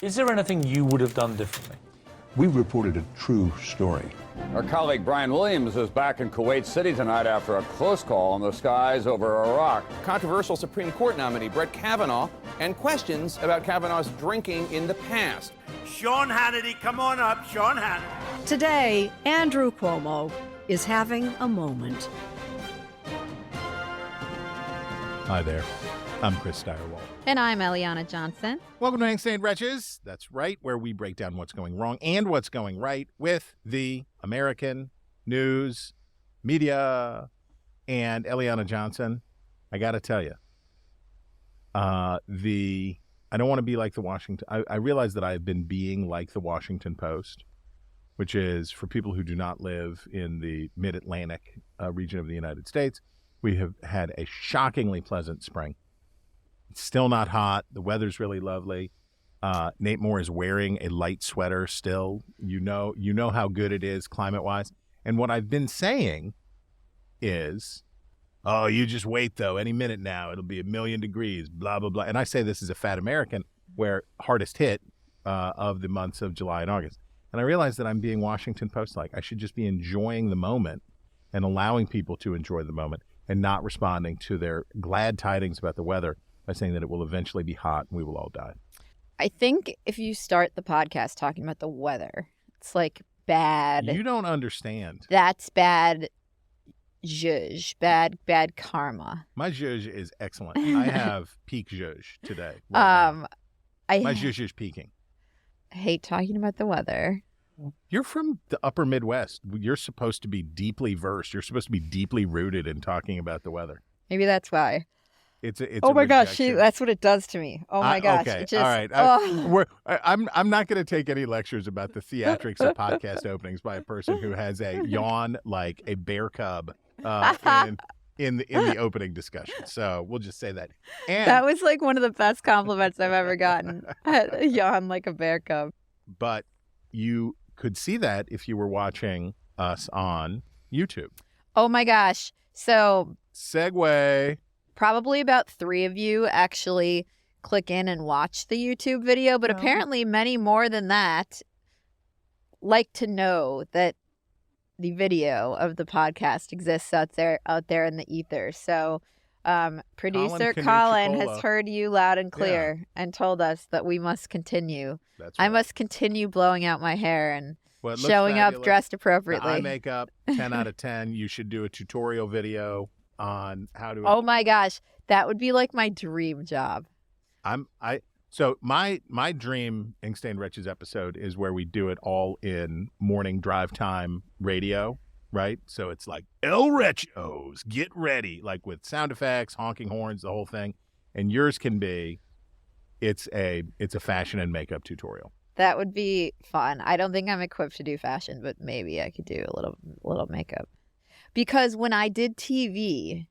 Is there anything you would have done differently? We reported a true story. Our colleague Brian Williams is back in Kuwait City tonight after a close call in the skies over Iraq. Controversial Supreme Court nominee Brett Kavanaugh and questions about Kavanaugh's drinking in the past. Sean Hannity, come on up, Sean Hannity. Today, Andrew Cuomo is having a moment. Hi there. I'm Chris Steyerwalt. And I'm Eliana Johnson. Welcome to Untitled Wretches. That's right, where we break down what's going wrong and what's going right with the American news, media, and Eliana Johnson. I got to tell you, I don't want to be like the Washington. I realize that I've been being like the Washington Post, which is for people who do not live in the mid-Atlantic region of the United States. We have had a shockingly pleasant spring. It's still not hot. The weather's really lovely. Nate Moore is wearing a light sweater still. You know how good it is climate-wise. And what I've been saying is, oh, you just wait, though. Any minute now, it'll be 1,000,000 degrees, blah, blah, blah. And I say this as a fat American, where hardest hit of the months of July and August. And I realize that I'm being Washington Post-like. I should just be enjoying the moment and allowing people to enjoy the moment and not responding to their glad tidings about the weather by saying that it will eventually be hot and we will all die. I think if you start the podcast talking about the weather, it's like bad. You don't understand. That's bad zhuzh, bad karma. My zhuzh is excellent. I have peak zhuzh today. My zhuzh is peaking. I hate talking about the weather. You're from the upper Midwest. You're supposed to be deeply versed. You're supposed to be deeply rooted in talking about the weather. Maybe that's why. It's oh my gosh, that's what it does to me. Oh my gosh. Okay, it just, all right. I'm not going to take any lectures about the theatrics of podcast openings by a person who has a yawn like a bear cub in the opening discussion. So we'll just say that. And that was like one of the best compliments I've ever gotten. A yawn like a bear cub. But you could see that if you were watching us on YouTube. Oh my gosh. So segue. Probably about 3 of you actually click in and watch the YouTube video, but apparently many more than that like to know that the video of the podcast exists out there in the ether. So producer Colin has heard you loud and clear and told us that we must continue. That's right. I must continue blowing out my hair and showing up dressed appropriately. The eye makeup, 10 out of 10. You should do a tutorial video on how to. Oh my gosh, that would be like my dream job. So my dream Inkstained Wretches episode is where we do it all in morning drive time radio, right? So it's like El Wretchos, get ready, like with sound effects, honking horns, the whole thing. And yours can be, it's a fashion and makeup tutorial. That would be fun. I don't think I'm equipped to do fashion, but maybe I could do a little makeup. Because when I did TV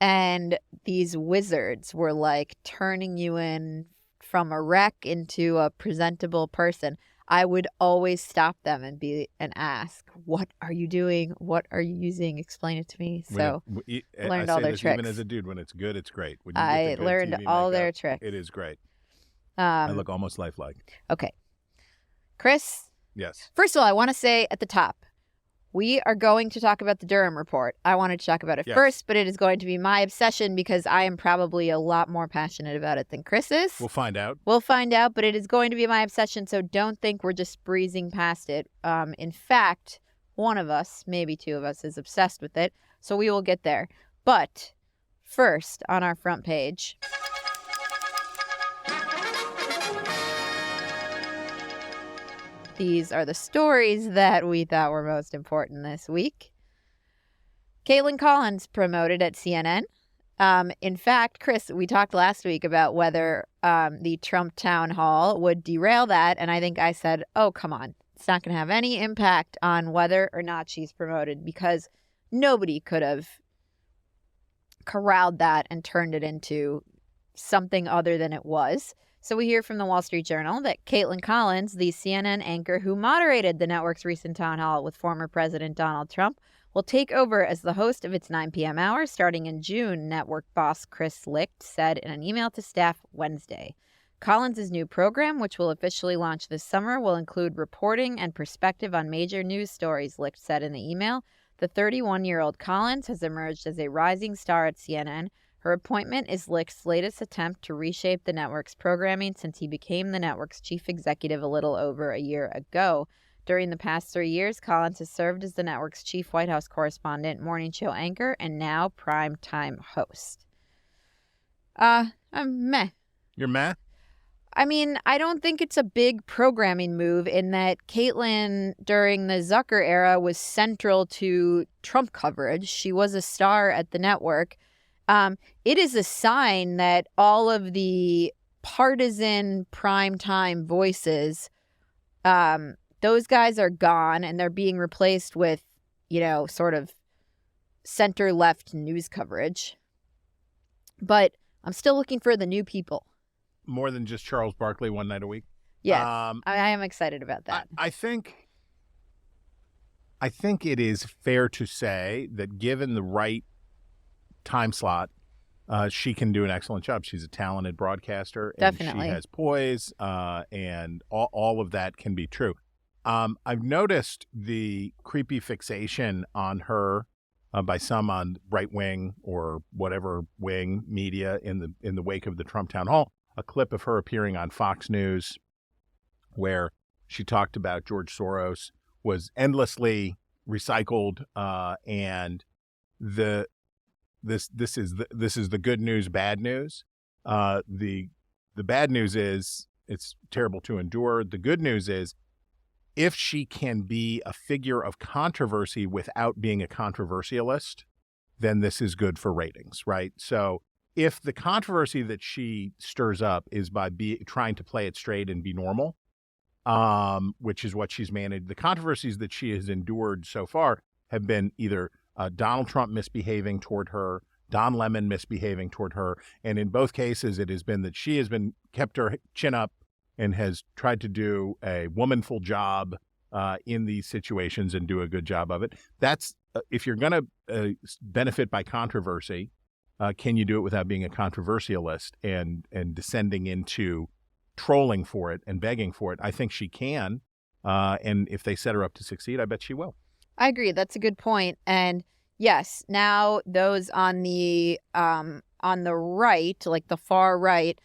and these wizards were like turning you in from a wreck into a presentable person, I would always stop them and ask, "What are you doing? What are you using? Explain it to me." So I learned all their tricks. Even as a dude, when it's good, it's great. When I learned all their tricks. It is great. I look almost lifelike. Okay, Chris. Yes. First of all, I want to say at the top, we are going to talk about the Durham report. I wanted to talk about it first, but it is going to be my obsession because I am probably a lot more passionate about it than Chris is. We'll find out. But it is going to be my obsession, so don't think we're just breezing past it. In fact, one of us, maybe 2 of us, is obsessed with it, so we will get there. But first, on our front page, these are the stories that we thought were most important this week. Kaitlan Collins promoted at CNN. In fact, Chris, we talked last week about whether the Trump town hall would derail that. And I think I said, oh, come on. It's not going to have any impact on whether or not she's promoted because nobody could have corralled that and turned it into something other than it was. So we hear from the Wall Street Journal that Kaitlan Collins, the CNN anchor who moderated the network's recent town hall with former President Donald Trump, will take over as the host of its 9 p.m. hour starting in June, network boss Chris Licht said in an email to staff Wednesday. Collins' new program, which will officially launch this summer, will include reporting and perspective on major news stories, Licht said in the email. The 31-year-old Collins has emerged as a rising star at CNN. Her appointment is Licht's latest attempt to reshape the network's programming since he became the network's chief executive a little over a year ago. During the past 3 years, Collins has served as the network's chief White House correspondent, morning show anchor, and now primetime host. I'm meh. You're meh? I mean, I don't think it's a big programming move in that Kaitlan during the Zucker era was central to Trump coverage. She was a star at the network. It is a sign that all of the partisan primetime voices, those guys are gone and they're being replaced with, sort of center-left news coverage. But I'm still looking for the new people. More than just Charles Barkley one night a week? Yes, I am excited about that. I think it is fair to say that given the right time slot, she can do an excellent job. She's a talented broadcaster. Definitely. And she has poise, and all of that can be true. I've noticed the creepy fixation on her by some on right-wing or whatever wing media in the wake of the Trump town hall. A clip of her appearing on Fox News where she talked about George Soros was endlessly recycled, and this is the good news, bad news. The bad news is it's terrible to endure. The good news is if she can be a figure of controversy without being a controversialist, then this is good for ratings, right? So if the controversy that she stirs up is by trying to play it straight and be normal, which is what she's managed, the controversies that she has endured so far have been either Donald Trump misbehaving toward her, Don Lemon misbehaving toward her, and in both cases it has been that she has kept her chin up and has tried to do a womanful job in these situations and do a good job of it. That's if you're going to benefit by controversy, can you do it without being a controversialist and descending into trolling for it and begging for it? I think she can. And if they set her up to succeed, I bet she will. I agree. That's a good point. And yes, now those on the right, like the far right,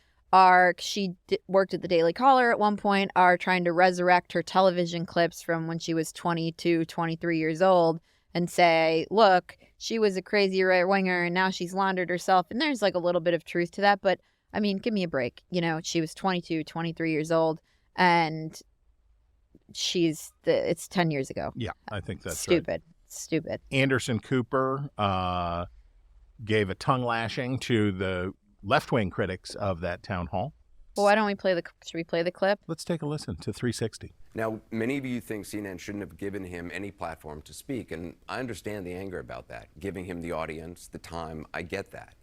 she worked at the Daily Caller at one point, are trying to resurrect her television clips from when she was 22, 23 years old and say, look, she was a crazy right-winger and now she's laundered herself. And there's like a little bit of truth to that. But I mean, give me a break. She was 22, 23 years old and it's 10 years ago. Yeah, I think that's stupid. Right. Stupid. Anderson Cooper gave a tongue lashing to the left-wing critics of that town hall. Well, why don't we should we play the clip? Let's take a listen to 360. Now, many of you think CNN shouldn't have given him any platform to speak, and I understand the anger about that, giving him the audience, the time, I get that.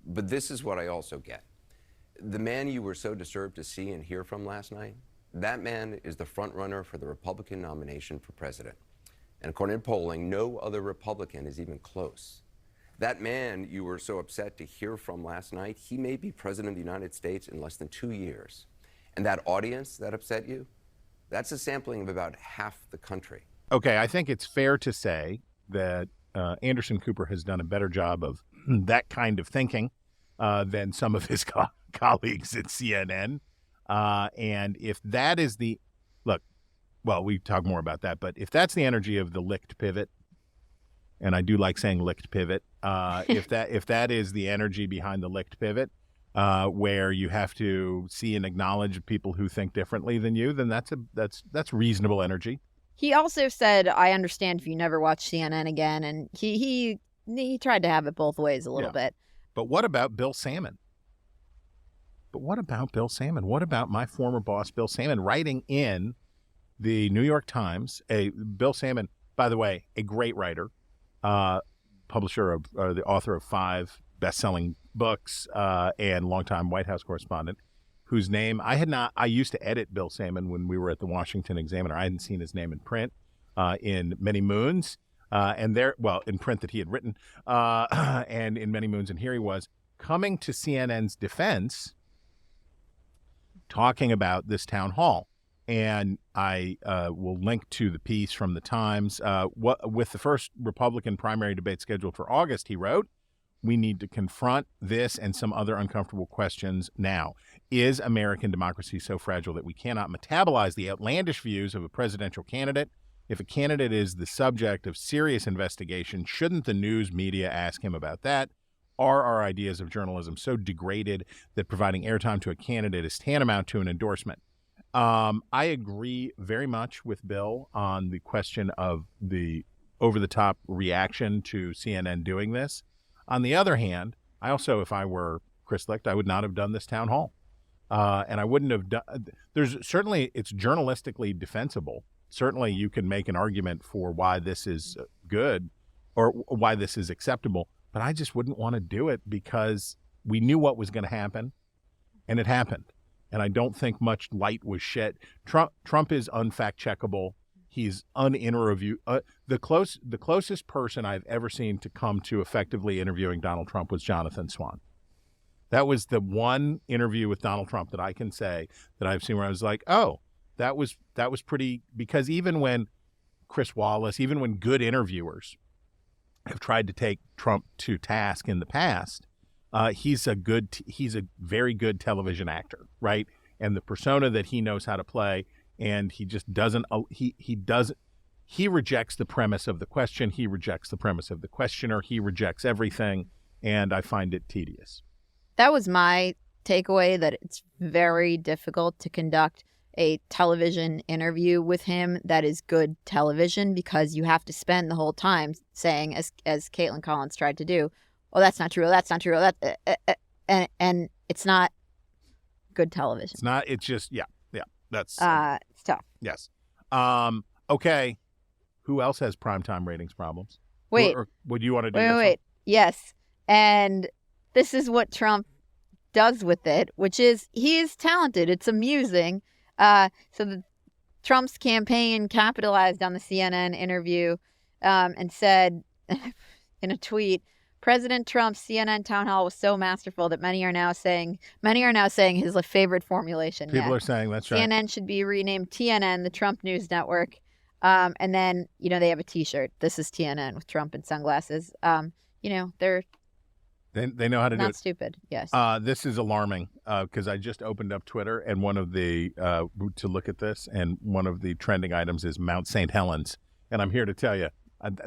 But this is what I also get. The man you were so disturbed to see and hear from last night, that man is the front runner for the Republican nomination for president. And according to polling, no other Republican is even close. That man you were so upset to hear from last night, he may be president of the United States in less than 2 years. And that audience that upset you, that's a sampling of about half the country. Okay, I think it's fair to say that Anderson Cooper has done a better job of that kind of thinking than some of his colleagues at CNN. And if that is we talk more about that, but if that's the energy of the licked pivot, and I do like saying licked pivot, if that is the energy behind the licked pivot, where you have to see and acknowledge people who think differently than you, then that's reasonable energy. He also said, I understand if you never watch CNN again, and he tried to have it both ways a little bit. But what about Bill Salmon? What about my former boss, Bill Salmon, writing in the New York Times? Bill Salmon, by the way, a great writer, publisher of the author of 5 best-selling books, and longtime White House correspondent, whose name I used to edit Bill Salmon when we were at the Washington Examiner. I hadn't seen his name in print in many moons, in print that he had written, and in many moons, and here he was coming to CNN's defense talking about this town hall. And I will link to the piece from the Times. With the first Republican primary debate scheduled for August, he wrote, "We need to confront this and some other uncomfortable questions now. Is American democracy so fragile that we cannot metabolize the outlandish views of a presidential candidate? If a candidate is the subject of serious investigation, shouldn't the news media ask him about that? Are our ideas of journalism so degraded that providing airtime to a candidate is tantamount to an endorsement?" I agree very much with Bill on the question of the over-the-top reaction to CNN doing this. On the other hand, I also, if I were Chris Licht, I would not have done this town hall. And I wouldn't have done, certainly it's journalistically defensible. Certainly you can make an argument for why this is good or why this is acceptable, but I just wouldn't want to do it because we knew what was going to happen, and it happened. And I don't think much light was shed. Trump is unfact-checkable. He's uninterview. The closest person I've ever seen to come to effectively interviewing Donald Trump was Jonathan Swan. That was the one interview with Donald Trump that I can say that I've seen where I was like, oh, that was pretty, because even when Chris Wallace, even when good interviewers have tried to take Trump to task in the past, he's a very good television actor, right? And the persona that he knows how to play, and he just doesn't, he rejects the premise of the question. He rejects the premise of the questioner. He rejects everything. And I find it tedious. That was my takeaway, that it's very difficult to conduct a television interview with him that is good television, because you have to spend the whole time saying, as Kaitlan Collins tried to do, oh, that's not true. That's not true. And it's not good television. It's not. It's just, yeah. That's it's tough. Yes. Okay. Who else has primetime ratings problems? Wait. Or would you want to do Wait. Yes. And this is what Trump does with it, which is he is talented. It's amusing. So Trump's campaign capitalized on the CNN interview and said in a tweet, President Trump's CNN town hall was so masterful that many are now saying his favorite formulation. People are saying that's right. CNN should be renamed TNN, the Trump News Network. And then, they have a T-shirt. This is TNN with Trump and sunglasses. They're they know how to do it. Not stupid. Yes. This is alarming because I just opened up Twitter, and one of the to look at this, and one of the trending items is Mount St. Helens, and I'm here to tell you.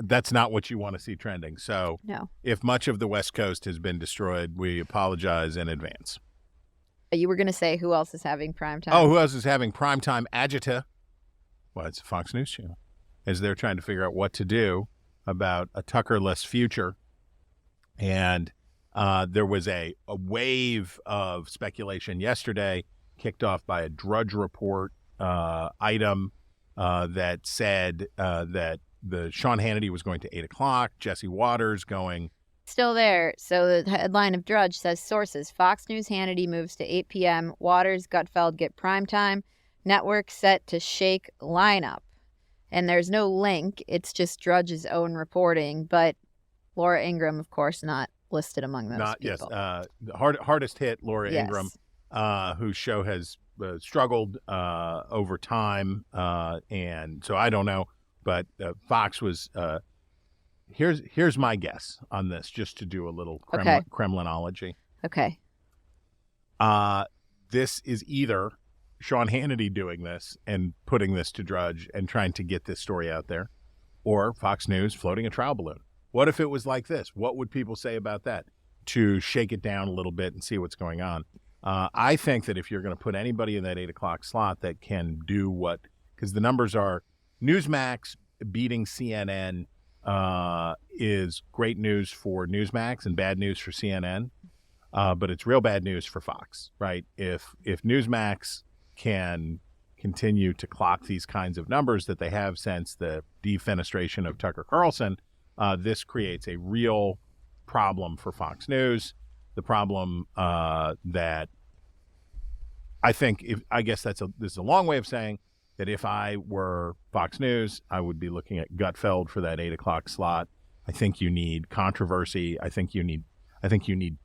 That's not what you want to see trending. So no. If much of the West Coast has been destroyed, we apologize in advance. You were going to say who else is having primetime? Oh, who else is having primetime agita? Well, it's a Fox News channel, as they're trying to figure out what to do about a Tucker-less future. And there was a wave of speculation yesterday, kicked off by a Drudge Report item that said that the Sean Hannity was going to 8 o'clock, Jesse Waters going. Still there. So the headline of Drudge says, sources, Fox News Hannity moves to 8 p.m., Waters, Gutfeld get primetime, network set to shake lineup. And there's no link. It's just Drudge's own reporting. But Laura Ingraham, of course, not listed among those people. Yes. The hardest hit, Laura Ingraham, whose show has struggled over time. And so I don't know. But Fox was here's my guess on this, just to do a little Kremlinology. Okay. This is either Sean Hannity doing this and putting this to Drudge and trying to get this story out there, or Fox News floating a trial balloon. What if it was like this? What would people say about that? To shake it down a little bit and see what's going on. I think that if you're going to put anybody in that 8 o'clock slot that can do what, because the numbers are, Newsmax beating CNN is great news for Newsmax and bad news for CNN, but it's real bad news for Fox, right? If Newsmax can continue to clock these kinds of numbers that they have since the defenestration of Tucker Carlson, this creates a real problem for Fox News. The problem that I think, this is a long way of saying that if I were Fox News, I would be looking at Gutfeld for that 8 o'clock slot. I think you need controversy. I think you need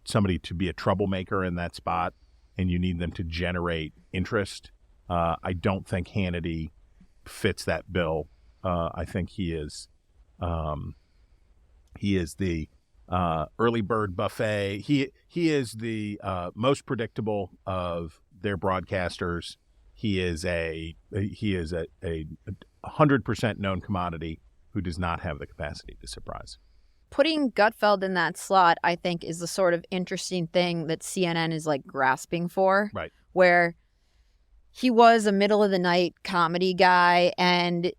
somebody to be a troublemaker in that spot. and you need them to generate interest. I don't think Hannity fits that bill. I think he is the early bird buffet. He is the most predictable of their broadcasters. He is a 100% known commodity who does not have the capacity to surprise. Putting Gutfeld in that slot, I think, is the sort of interesting thing that CNN is like grasping for. Right. Where he was a middle of the night comedy guy, and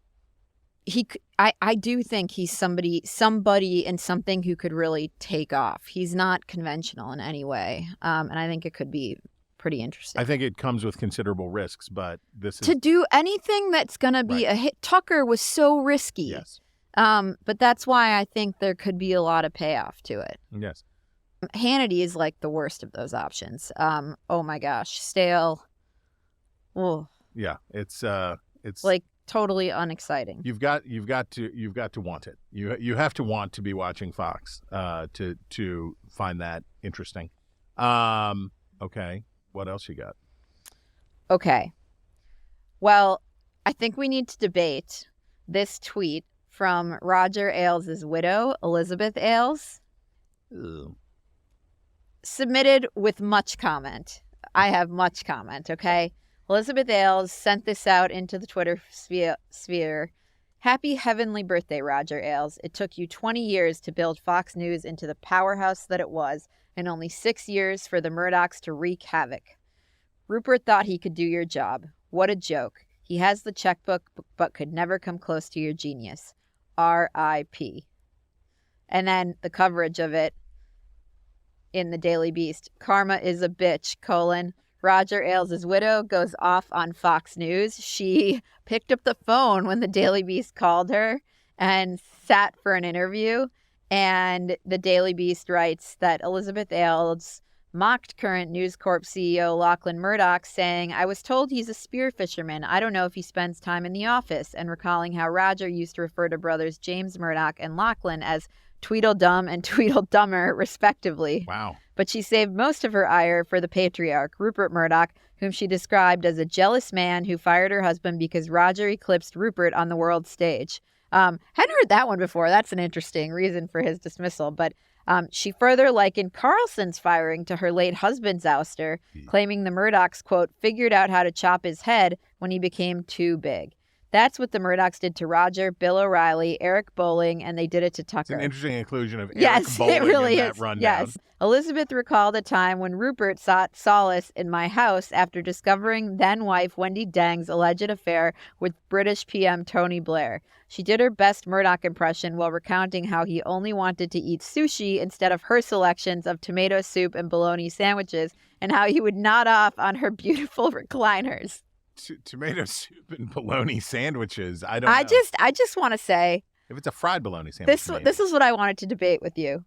I do think he's somebody and something who could really take off. He's not conventional in any way, and I think it could be pretty interesting. I think it comes with considerable risks, but this is to do anything that's going to be a hit. Tucker was so risky. Yes. But that's why I think there could be a lot of payoff to it. Yes. Hannity is like the worst of those options. Oh my gosh, stale. Oh. Yeah, it's like totally unexciting. You've got to want it. You have to want to be watching Fox to find that interesting. Okay, what else you got? Okay. Well, I think we need to debate this tweet from Roger Ailes' widow, Elizabeth Ailes. Ew. Submitted with much comment. I have much comment, okay? Elizabeth Ailes sent this out into the Twitter sphere. Happy heavenly birthday, Roger Ailes. It took you 20 years to build Fox News into the powerhouse that it was, and only 6 years for the Murdochs to wreak havoc. Rupert thought he could do your job. What a joke. He has the checkbook, but could never come close to your genius. R.I.P. And then the coverage of it in the Daily Beast. Karma is a bitch, : Roger Ailes' widow goes off on Fox News. She picked up the phone when the Daily Beast called her and sat for an interview. And the Daily Beast writes that Elizabeth Ailes mocked current News Corp CEO Lachlan Murdoch, saying, I was told he's a spear fisherman. I don't know if he spends time in the office, and recalling how Roger used to refer to brothers James Murdoch and Lachlan as Tweedledum and Tweedledummer, respectively. Wow. But she saved most of her ire for the patriarch, Rupert Murdoch, whom she described as a jealous man who fired her husband because Roger eclipsed Rupert on the world stage. Hadn't heard that one before. That's an interesting reason for his dismissal. But she further likened Carlson's firing to her late husband's ouster, claiming the Murdochs, quote, figured out how to chop his head when he became too big. That's what the Murdochs did to Roger, Bill O'Reilly, Eric Bolling, and they did it to Tucker. It's an interesting inclusion of Eric Yes, Bolling it really in that is. rundown. Yes. Elizabeth recalled a time when Rupert sought solace in my house after discovering then-wife Wendy Deng's alleged affair with British PM Tony Blair. She did her best Murdoch impression while recounting how he only wanted to eat sushi instead of her selections of tomato soup and bologna sandwiches, and how he would nod off on her beautiful recliners. Tomato soup and bologna sandwiches. I don't know. I just want to say, if it's a fried bologna sandwich. this is what I wanted to debate with you.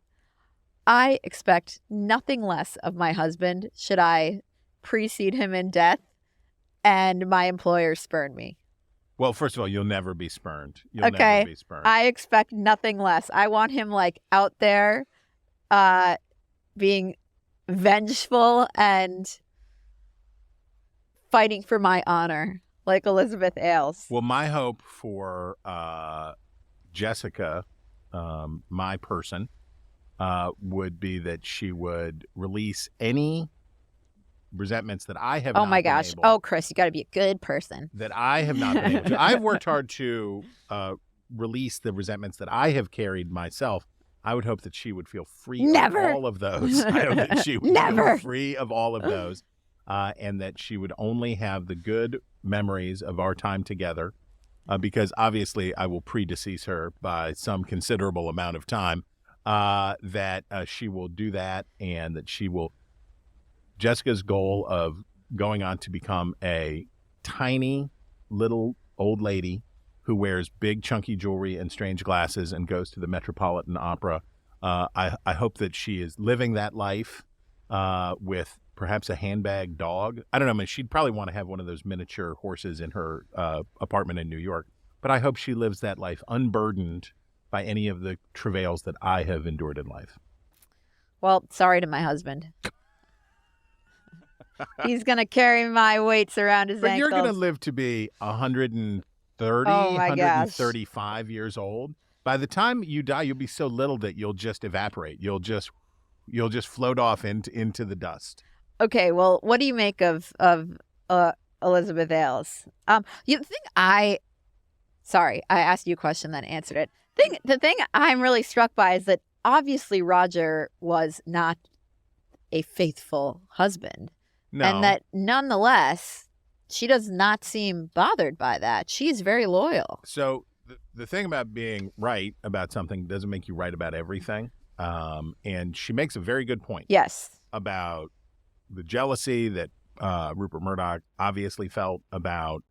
I expect nothing less of my husband should I precede him in death and my employer spurn me. Well, first of all, you'll never be spurned. You'll Okay. never be spurned. I expect nothing less. I want him like out there being vengeful and fighting for my honor, like Elizabeth Ailes. Well, my hope for Jessica, my person, would be that she would release any resentments that I have Oh not my been gosh. able- Oh, Chris, you got to be a good person. that I have not been able to. I've worked hard to release the resentments that I have carried myself. I would hope that she would feel free Never. of all of those. I hope that she would Never. feel free of all of those, and that she would only have the good memories of our time together, because obviously I will predecease her by some considerable amount of time, that she will do that, and that she will. Jessica's goal of going on to become a tiny little old lady who wears big chunky jewelry and strange glasses and goes to the Metropolitan Opera. I hope that she is living that life with perhaps a handbag dog. I don't know. I mean, she'd probably want to have one of those miniature horses in her apartment in New York. But I hope she lives that life unburdened by any of the travails that I have endured in life. Well, sorry to my husband. He's going to carry my weights around his But ankles. you're going to live to be 130, Oh, my gosh. 135 years old. By the time you die, you'll be so little that you'll just evaporate. You'll just float off into the dust. Okay, well, what do you make of Elizabeth Ailes? Sorry, I asked you a question, then answered it. The thing I'm really struck by is that obviously Roger was not a faithful husband. No. And that nonetheless, she does not seem bothered by that. She's very loyal. So the thing about being right about something doesn't make you right about everything. And she makes a very good point. Yes. About the jealousy that Rupert Murdoch obviously felt about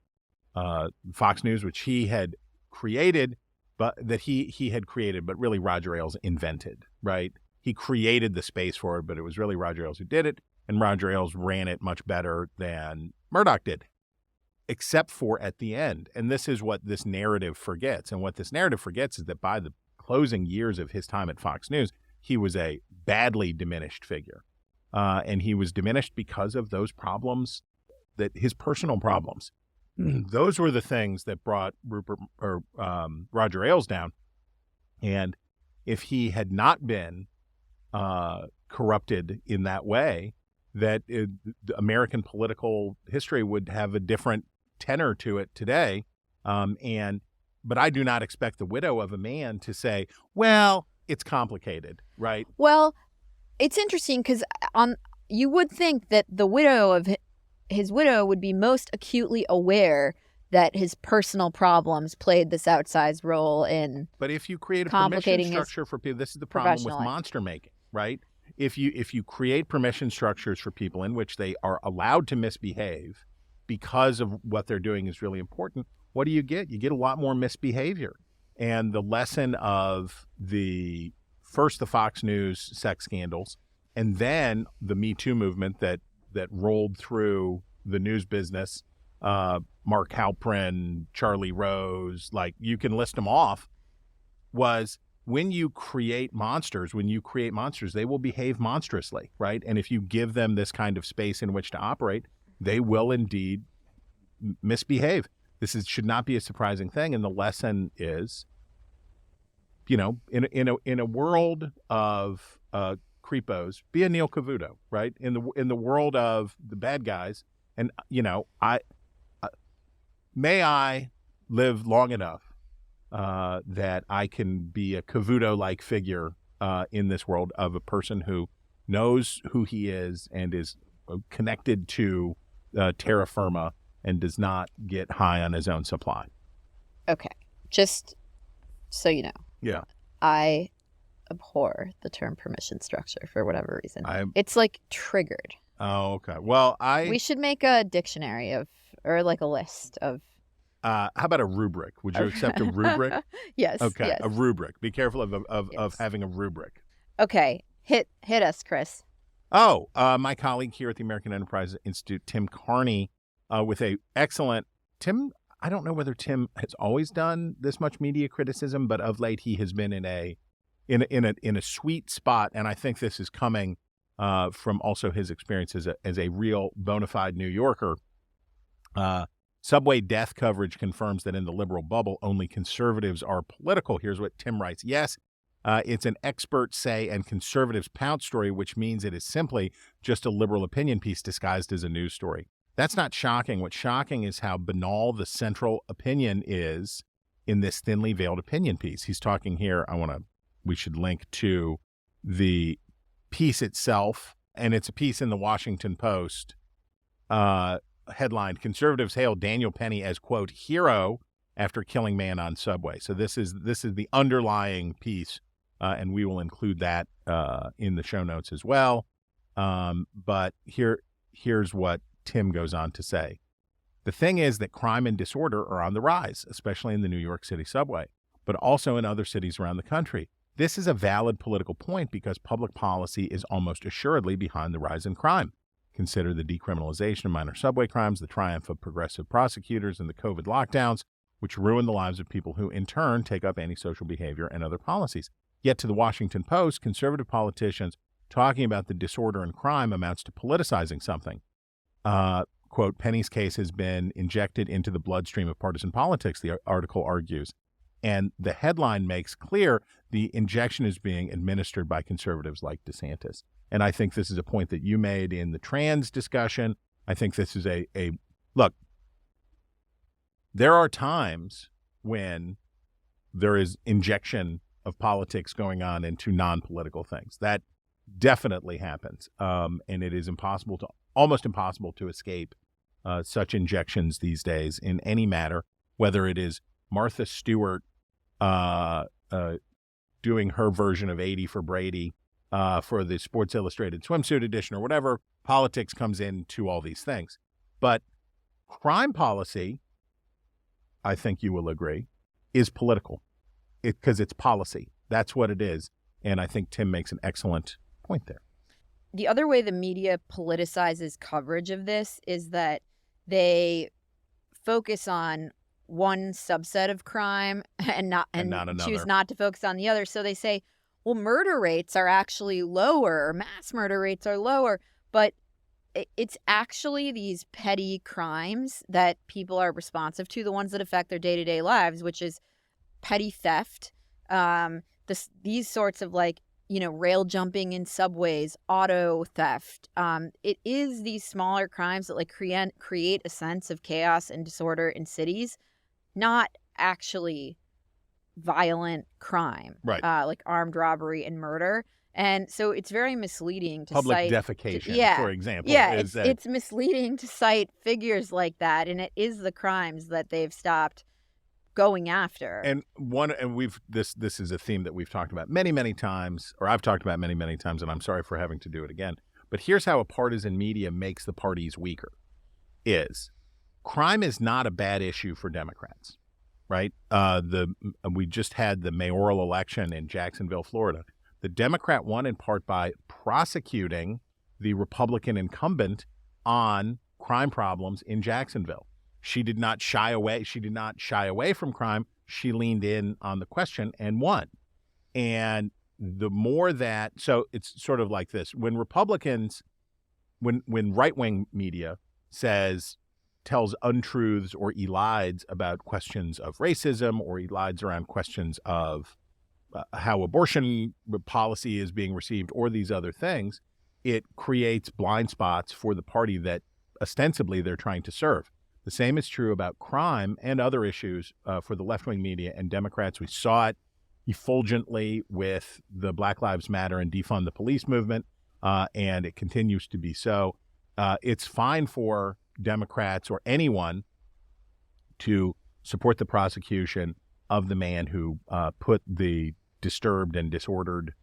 Fox News, which he had created, but that he had created, but really Roger Ailes invented, right? He created the space for it, but it was really Roger Ailes who did it, and Roger Ailes ran it much better than Murdoch did, except for at the end. And this is what this narrative forgets. And what this narrative forgets is that by the closing years of his time at Fox News, he was a badly diminished figure. And he was diminished because of those problems, that his personal problems. Those were the things that brought Roger Ailes down. And if he had not been corrupted in that way, that American political history would have a different tenor to it today. But I do not expect the widow of a man to say, well, it's complicated, right? Well, it's interesting because you would think that the widow of his widow would be most acutely aware that his personal problems played this outsized role in. But if you create a complicating permission structure for people, this is the problem with monster making, right? If you create permission structures for people in which they are allowed to misbehave because of what they're doing is really important, what do you get? You get a lot more misbehavior. And the lesson of the Fox News sex scandals, and then the Me Too movement that rolled through the news business, Mark Halperin, Charlie Rose, like you can list them off, was when you create monsters, they will behave monstrously, right? And if you give them this kind of space in which to operate, they will indeed misbehave. Should not be a surprising thing. And the lesson is, in a world of creepos, be a Neil Cavuto, right? In the world of the bad guys, and may I live long enough that I can be a Cavuto-like figure in this world of a person who knows who he is and is connected to terra firma and does not get high on his own supply. Okay, just so you know. Yeah. I abhor the term permission structure for whatever reason. It's like triggered. Oh, okay. Well, we should make a dictionary or like a list of. How about a rubric? Would you accept a rubric? Yes. Okay, yes. a rubric. Be careful of having a rubric. Okay, hit us, Chris. Oh, my colleague here at the American Enterprise Institute, Tim Carney, with a excellent Tim. I don't know whether Tim has always done this much media criticism, but of late he has been in a sweet spot, and I think this is coming from also his experience as a real bona fide New Yorker. Subway death coverage confirms that in the liberal bubble, only conservatives are political. Here's what Tim writes. Yes, it's an experts say and conservatives pout story, which means it is simply just a liberal opinion piece disguised as a news story. That's not shocking. What's shocking is how banal the central opinion is in this thinly veiled opinion piece. He's talking here. We should link to the piece itself, and it's a piece in the Washington Post. Headlined, conservatives hail Daniel Penny as, quote, hero after killing man on subway. So this is the underlying piece, and we will include that in the show notes as well. But here's what Tim goes on to say. The thing is that crime and disorder are on the rise, especially in the New York City subway, but also in other cities around the country. This is a valid political point because public policy is almost assuredly behind the rise in crime. Consider the decriminalization of minor subway crimes, the triumph of progressive prosecutors, and the COVID lockdowns, which ruin the lives of people who, in turn, take up antisocial behavior and other policies. Yet to the Washington Post, conservative politicians talking about the disorder and crime amounts to politicizing something. quote, Penny's case has been injected into the bloodstream of partisan politics, the article argues. And the headline makes clear the injection is being administered by conservatives like DeSantis. And I think this is a point that you made in the trans discussion. I think this is a look, there are times when there is injection of politics going on into non-political things. That definitely happens. And it is almost impossible to escape such injections these days in any matter, whether it is Martha Stewart doing her version of 80 for Brady for the Sports Illustrated swimsuit edition or whatever. Politics comes into all these things. But crime policy, I think you will agree, is political because it's policy. That's what it is. And I think Tim makes an excellent point there. The other way the media politicizes coverage of this is that they focus on one subset of crime and not choose not to focus on the other. So they say, well, murder rates are actually lower, mass murder rates are lower, but it's actually these petty crimes that people are responsive to, the ones that affect their day-to-day lives, which is petty theft, these sorts of rail jumping in subways, auto theft. It is these smaller crimes that create a sense of chaos and disorder in cities, not actually violent crime, right? Like armed robbery and murder. And so it's very misleading to public cite defecation, for example. Yeah, it's misleading to cite figures like that, and it is the crimes that they've stopped going after. And this is a theme that we've talked about many times, or I've talked about many times, and I'm sorry for having to do it again. But here's how a partisan media makes the parties weaker: is crime is not a bad issue for Democrats, right? We just had the mayoral election in Jacksonville, Florida. The Democrat won in part by prosecuting the Republican incumbent on crime problems in Jacksonville. She did not shy away. She did not shy away from crime. She leaned in on the question and won. And the more that, so it's sort of like this: when Republicans, when right-wing media tells untruths or elides about questions of racism or elides around questions of how abortion policy is being received or these other things, it creates blind spots for the party that ostensibly they're trying to serve. The same is true about crime and other issues for the left-wing media and Democrats. We saw it effulgently with the Black Lives Matter and defund the police movement, and it continues to be so. It's fine for Democrats or anyone to support the prosecution of the man who put the disturbed and disordered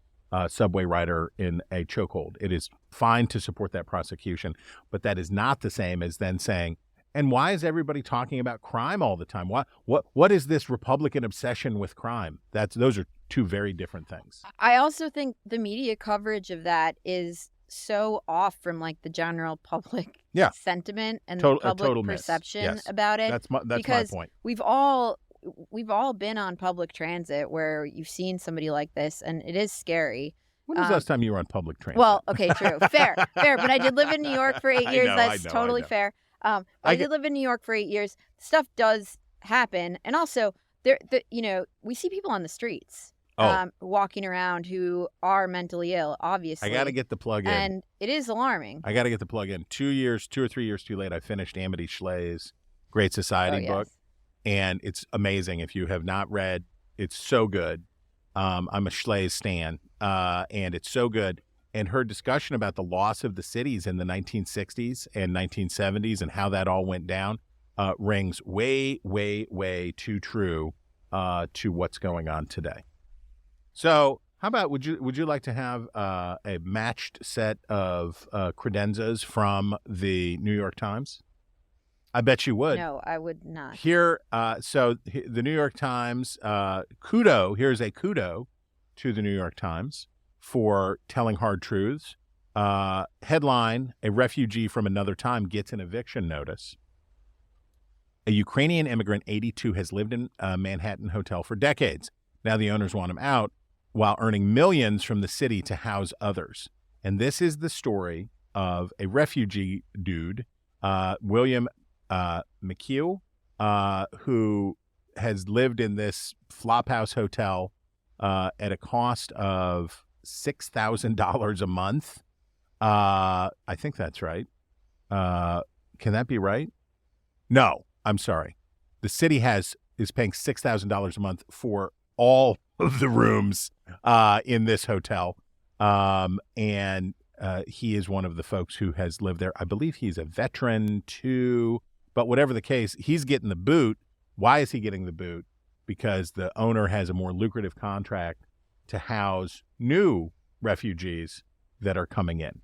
subway rider in a chokehold. It is fine to support that prosecution, but that is not the same as then saying, and why is everybody talking about crime all the time? What is this Republican obsession with crime? Those are two very different things. I also think the media coverage of that is so off from the general public sentiment and the public perception about it. That's my point. We've all been on public transit where you've seen somebody like this, and it is scary. When was the last time you were on public transit? Well, okay, true. Fair. But I did live in New York for 8 years. That's totally fair. I did live in New York for 8 years. Stuff does happen. And also, we see people on the streets walking around who are mentally ill, obviously. I got to get the plug in. And it is alarming. I got to get the plug in. 2 or 3 years too late, I finished Amity Schleye's Great Society book. And it's amazing. If you have not read, it's so good. I'm a Schley stan, and it's so good. And her discussion about the loss of the cities in the 1960s and 1970s and how that all went down rings way, way, way too true to what's going on today. So how about, would you like to have a matched set of credenzas from the New York Times? I bet you would. No, I would not. Here, so the New York Times, here's a kudo to the New York Times for telling hard truths. Headline: a refugee from another time gets an eviction notice. A Ukrainian immigrant, 82, has lived in a Manhattan hotel for decades. Now the owners want him out while earning millions from the city to house others. And this is the story of a refugee dude William McHugh, who has lived in this flophouse hotel at a cost of $6,000 a month. I think that's right. Can that be right? No, I'm sorry. The city is paying $6,000 a month for all of the rooms in this hotel. And he is one of the folks who has lived there. I believe he's a veteran too, but whatever the case, he's getting the boot. Why is he getting the boot? Because the owner has a more lucrative contract to house new refugees that are coming in.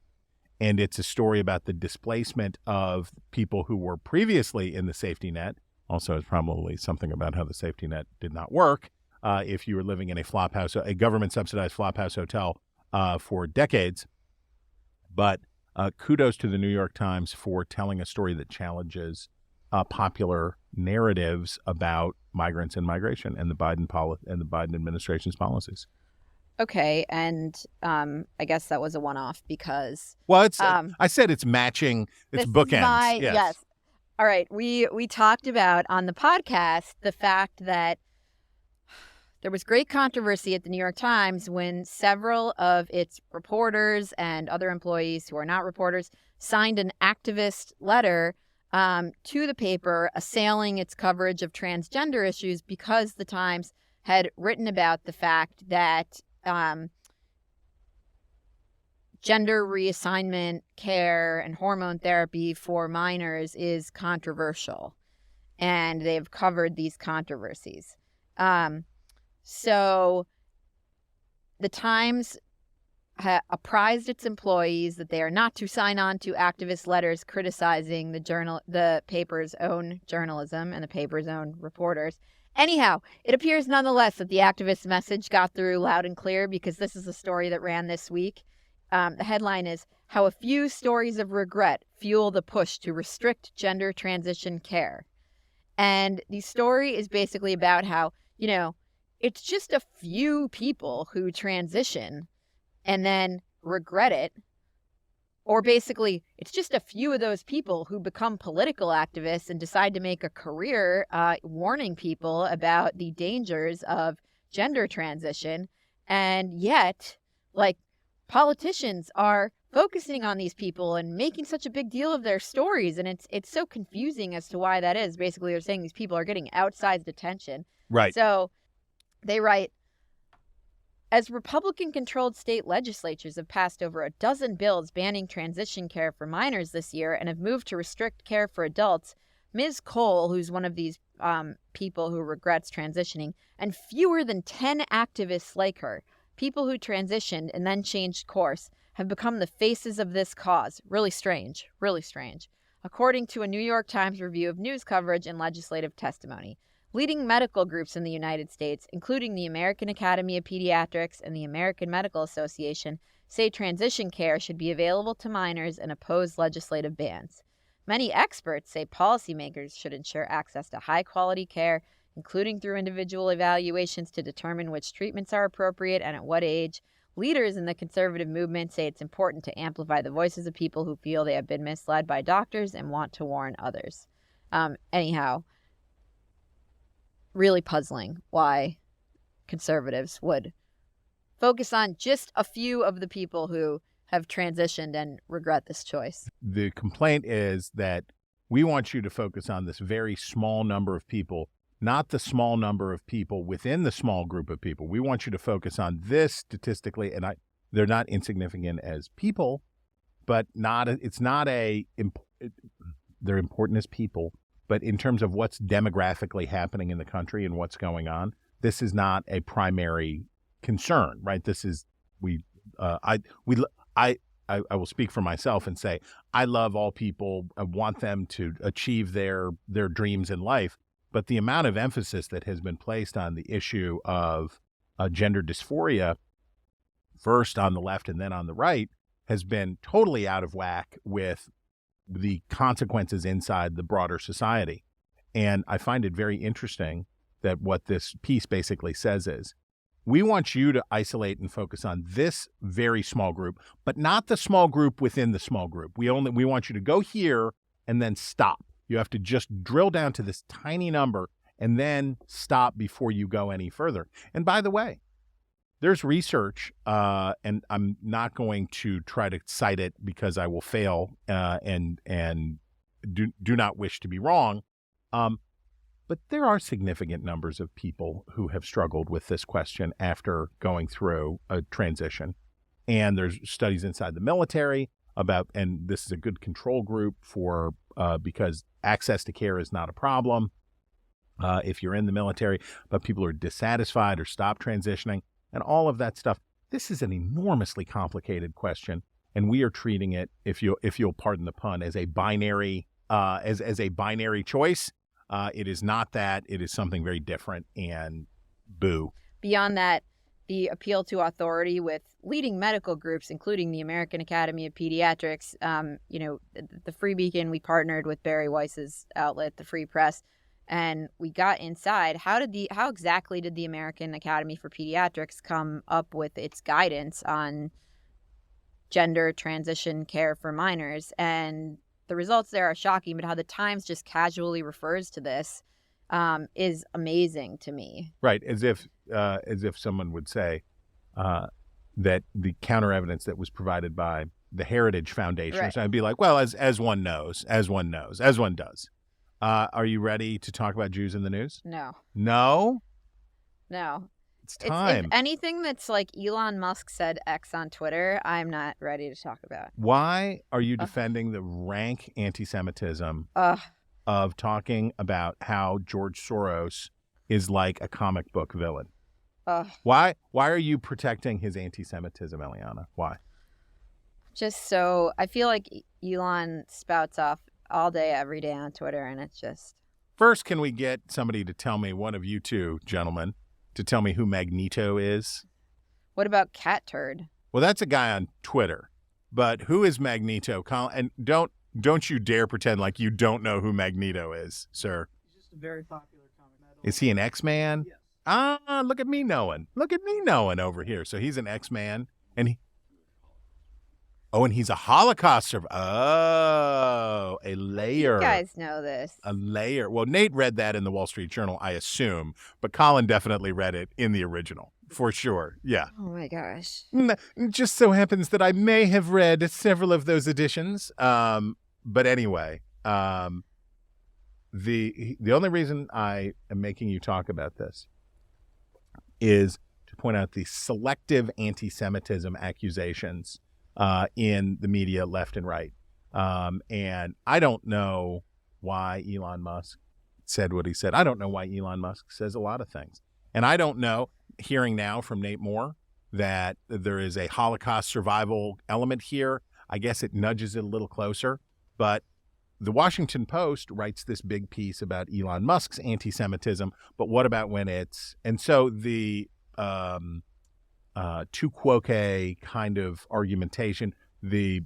And it's a story about the displacement of people who were previously in the safety net. Also, it's probably something about how the safety net did not work. If you were living in a government-subsidized flophouse hotel for decades. But kudos to the New York Times for telling a story that challenges popular narratives about migrants and migration and the Biden administration's policies. Okay, and I guess that was a one-off because... Well, it's I said it's matching, it's bookends. Yes. All right, we talked about on the podcast the fact that there was great controversy at the New York Times when several of its reporters and other employees who are not reporters signed an activist letter to the paper assailing its coverage of transgender issues because the Times had written about the fact that gender reassignment care and hormone therapy for minors is controversial. And they've covered these controversies. So the Times apprised its employees that they are not to sign on to activist letters criticizing the paper's own journalism and the paper's own reporters. Anyhow, it appears nonetheless that the activist message got through loud and clear because this is a story that ran this week. The headline is, How a Few Stories of Regret Fuel the Push to Restrict Gender Transition Care. And the story is basically about how, it's just a few people who transition and then regret it. Or basically, it's just a few of those people who become political activists and decide to make a career warning people about the dangers of gender transition. And yet, politicians are focusing on these people and making such a big deal of their stories. And it's so confusing as to why that is. Basically, they're saying these people are getting outsized attention. Right. So they write, as Republican-controlled state legislatures have passed over a dozen bills banning transition care for minors this year and have moved to restrict care for adults, Ms. Cole, who's one of these people who regrets transitioning, and fewer than 10 activists like her, people who transitioned and then changed course, have become the faces of this cause. Really strange, according to a New York Times review of news coverage and legislative testimony. Leading medical groups in the United States, including the American Academy of Pediatrics and the American Medical Association, say transition care should be available to minors and oppose legislative bans. Many experts say policymakers should ensure access to high-quality care, including through individual evaluations to determine which treatments are appropriate and at what age. Leaders in the conservative movement say it's important to amplify the voices of people who feel they have been misled by doctors and want to warn others. Anyhow, really puzzling why conservatives would focus on just a few of the people who have transitioned and regret this choice. The complaint is that we want you to focus on this very small number of people, not the small number of people within the small group of people. We want you to focus on this statistically, and they're not insignificant as people, but they're important as people. But in terms of what's demographically happening in the country and what's going on, this is not a primary concern, right? This is I will speak for myself and say I love all people. I want them to achieve their dreams in life. But the amount of emphasis that has been placed on the issue of gender dysphoria, first on the left and then on the right, has been totally out of whack with the consequences inside the broader society. And I find it very interesting that what this piece basically says is, we want you to isolate and focus on this very small group, but not the small group within the small group. We want you to go here and then stop. You have to just drill down to this tiny number and then stop before you go any further. And by the way, there's research, and I'm not going to try to cite it because I will fail and do not wish to be wrong. But there are significant numbers of people who have struggled with this question after going through a transition. And there's studies inside the military about, and this is a good control group for, because access to care is not a problem if you're in the military, but people are dissatisfied or stop transitioning and all of that stuff. This is an enormously complicated question, and we are treating it, if you'll pardon the pun, as a binary as a binary choice. It is not that. It is something very different, and boo. Beyond that, the appeal to authority with leading medical groups, including the American Academy of Pediatrics, the Free Beacon, we partnered with Barry Weiss's outlet, the Free Press, and we got inside. How exactly did the American Academy for Pediatrics come up with its guidance on gender transition care for minors? And the results there are shocking, but how the Times just casually refers to this is amazing to me. Right, as if someone would say that the counter evidence that was provided by the Heritage Foundation, Right. So I'd be like, well, as one knows, as one does. Are you ready to talk about Jews in the news? No. It's time. If anything that's like Elon Musk said X on Twitter, I'm not ready to talk about. Why are you defending the rank anti-Semitism of talking about how George Soros is like a comic book villain? Why are you protecting his anti-Semitism, Eliana? Why? Just so I feel like Elon spouts off all day, every day on Twitter, and it's just. First, can we get somebody to tell me, one of you two gentlemen, to tell me who Magneto is? What about Cat Turd? Well, that's a guy on Twitter. But who is Magneto? And don't you dare pretend like you don't know who Magneto is, sir. He's just a very popular comic. Is he an X-Man? Yes. Ah, look at me knowing. Look at me knowing over here. So he's an X-Man, and he's a Holocaust survivor. Oh, a layer. You guys know this. A layer. Well, Nate read that in the Wall Street Journal, I assume, but Colin definitely read it in the original, for sure. Yeah. Oh my gosh. It just so happens that I may have read several of those editions. But anyway, the only reason I am making you talk about this is to point out the selective anti-Semitism accusations in the media left and right. And I don't know why Elon Musk said what he said. I don't know why Elon Musk says a lot of things. And I don't know, hearing now from Nate Moore, that there is a Holocaust survival element here. I guess it nudges it a little closer. But the Washington Post writes this big piece about Elon Musk's anti-Semitism. But what about when it's... And so the tu quoque kind of argumentation, the...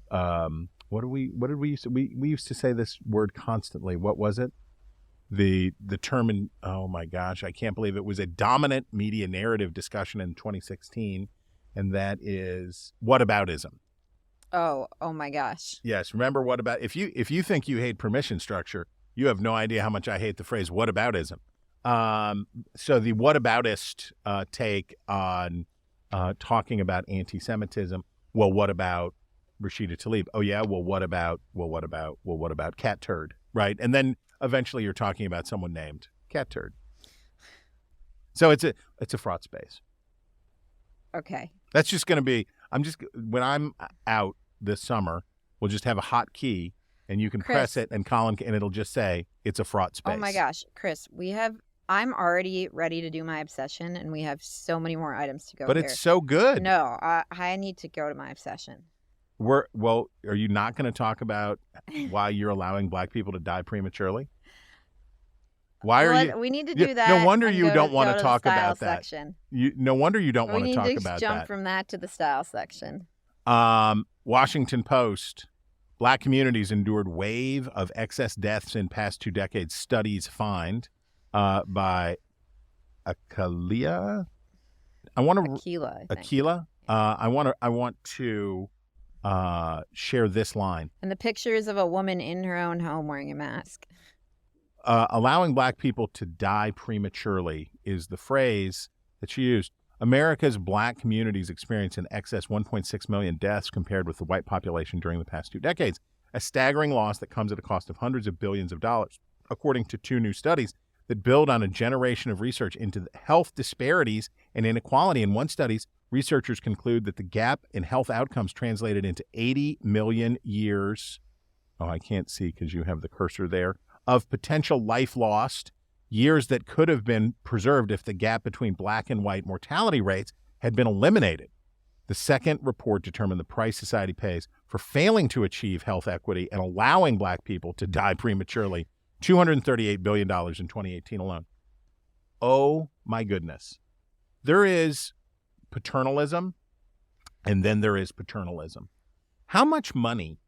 What did we used to, we used to say this word constantly. What was it? The term in, oh my gosh, I can't believe it was a dominant media narrative discussion in 2016, and that is whataboutism. Oh my gosh. Yes, remember what about, if you think you hate permission structure, you have no idea how much I hate the phrase whataboutism. So the whataboutist take on talking about anti-Semitism. Well, what about Rashida Tlaib? Oh yeah. Well, what about Cat Turd? Right. And then eventually you're talking about someone named Cat Turd. So it's a fraught space. Okay. That's just going to be, when I'm out this summer, we'll just have a hotkey and you can press it and and it'll just say it's a fraught space. Oh my gosh, Chris, I'm already ready to do my obsession and we have so many more items to go But here. it's so good. No, I need to go to my obsession. Well, are you not going to talk about why you're allowing black people to die prematurely? Why are you? We need to do that. No wonder and you don't want to the talk style about that. section. No wonder you don't want to talk We need about to jump that. from that to the style section. Washington Post. Black communities endured wave of excess deaths in past 2 decades. Studies find by Akilah. Akilah. I think. Akilah. I want to share this line. And the pictures of a woman in her own home wearing a mask. Allowing black people to die prematurely is the phrase that she used. America's black communities experienced in excess 1.6 million deaths compared with the white population during the past 2 decades, a staggering loss that comes at a cost of hundreds of billions of dollars, according to 2 new studies that build on a generation of research into the health disparities and inequality. In one study, researchers conclude that the gap in health outcomes translated into 80 million years, I can't see because you have the cursor there, of potential life lost, years that could have been preserved if the gap between black and white mortality rates had been eliminated. The second report determined the price society pays for failing to achieve health equity and allowing black people to die prematurely, $238 billion in 2018 alone. Oh, my goodness. There is paternalism, and then there is paternalism. How much money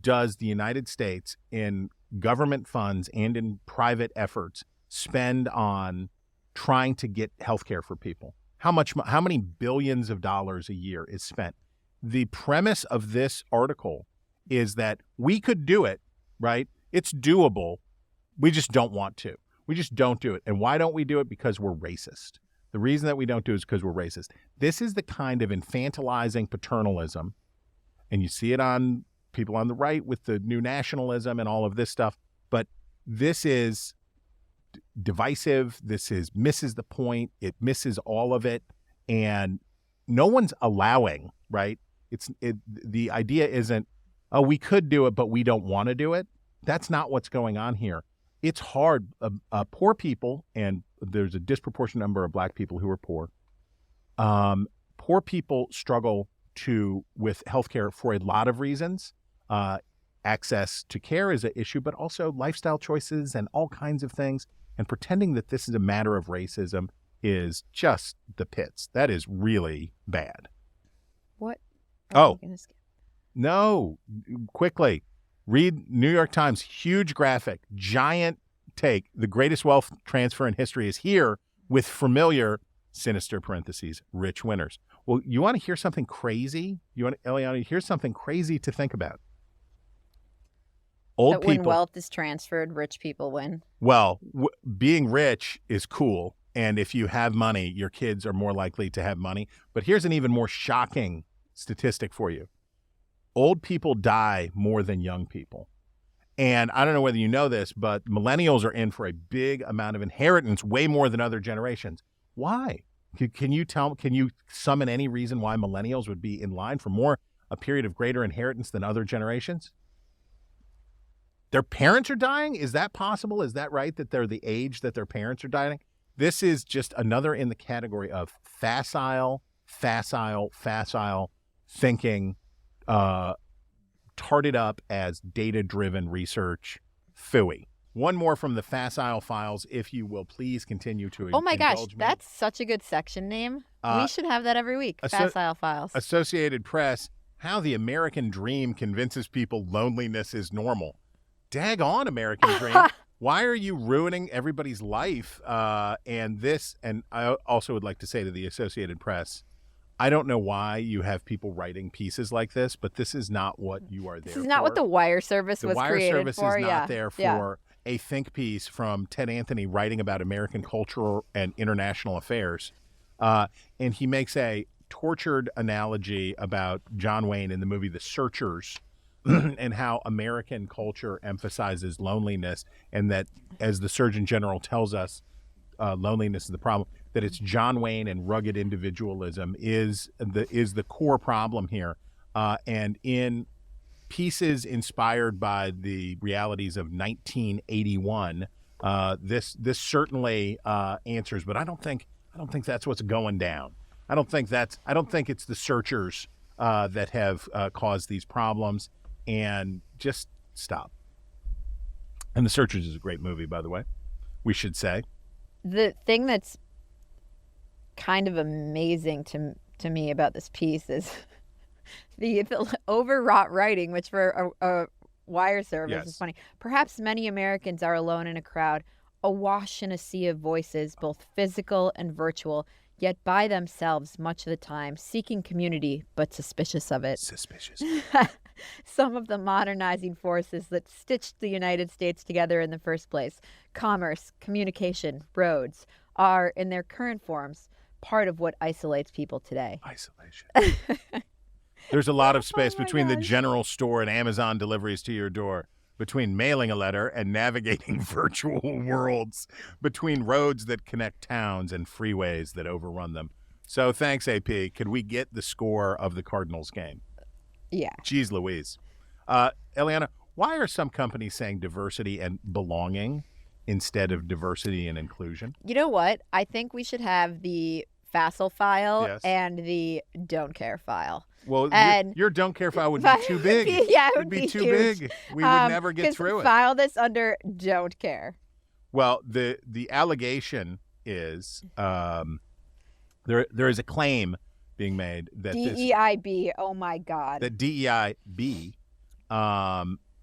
does the United States in government funds and in private efforts spend on trying to get health care for people? How many billions of dollars a year is spent? The premise of this article is that we could do it, right? It's doable. We just don't want to. We just don't do it. And why don't we do it? Because we're racist. The reason that we don't do it is because we're racist. This is the kind of infantilizing paternalism, and you see it on people on the right with the new nationalism and all of this stuff, but this is divisive. This misses the point. It misses all of it, and no one's allowing, right? The idea isn't, oh, we could do it, but we don't want to do it. That's not what's going on here. It's hard. Poor people, and there's a disproportionate number of black people who are poor. Poor people struggle with healthcare for a lot of reasons. Access to care is an issue, but also lifestyle choices and all kinds of things. And pretending that this is a matter of racism is just the pits. That is really bad. What? Oh, no, quickly. Read New York Times, huge graphic, giant take. The greatest wealth transfer in history is here with familiar, sinister parentheses, rich winners. Well, you want to hear something crazy? Eliana, here's something crazy to think about. Old people. When wealth is transferred, rich people win. Well, being rich is cool. And if you have money, your kids are more likely to have money. But here's an even more shocking statistic for you. Old people die more than young people. And I don't know whether you know this, but millennials are in for a big amount of inheritance, way more than other generations. Why? Can you summon any reason why millennials would be in line for a period of greater inheritance than other generations? Their parents are dying? Is that possible? Is that right, that they're the age that their parents are dying? This is just another in the category of facile thinking, tarted up as data-driven research. Phooey. One more from the Facile Files, if you will please continue to Oh my gosh, me. that's such a good section name. We should have that every week. Facile Files. Associated Press, how the American dream convinces people loneliness is normal. Dag on, American dream. Why are you ruining everybody's life? And I also would like to say to the Associated Press, I don't know why you have people writing pieces like this, but this is not what you are there for. This is not what the wire service was created for. The wire service is not there for a think piece from Ted Anthony writing about American culture and international affairs. And he makes a tortured analogy about John Wayne in the movie The Searchers and how American culture emphasizes loneliness, and that, as the Surgeon General tells us, loneliness is the problem, that it's John Wayne and rugged individualism is the core problem here. And in pieces inspired by the realities of 1981, this certainly answers, but I don't think that's what's going down. I don't think it's the Searchers that have caused these problems. And just stop. And The Searchers is a great movie, by the way, we should say. The thing that's kind of amazing to me about this piece is the overwrought writing, which for a wire service is funny. Perhaps many Americans are alone in a crowd, awash in a sea of voices, both physical and virtual, yet by themselves much of the time, seeking community but suspicious of it. Suspicious. Some of the modernizing forces that stitched the United States together in the first place, commerce, communication, roads, are, in their current forms, part of what isolates people today. Isolation. There's a lot of space Oh my between the gosh. general store and Amazon deliveries to your door, between mailing a letter and navigating virtual worlds, between roads that connect towns and freeways that overrun them. So thanks, AP. Could we get the score of the Cardinals game? Yeah. Jeez Louise. Eliana, why are some companies saying diversity and belonging instead of diversity and inclusion? You know what? I think we should have the facile file Yes. and the don't care file. Well, And- your don't care file would be too big. Yeah, it It'd would be be too huge. big. We would never get 'Cause through it. File this under don't care. Well, the allegation is there is a claim being made that DEIB. Oh my God. that DEIB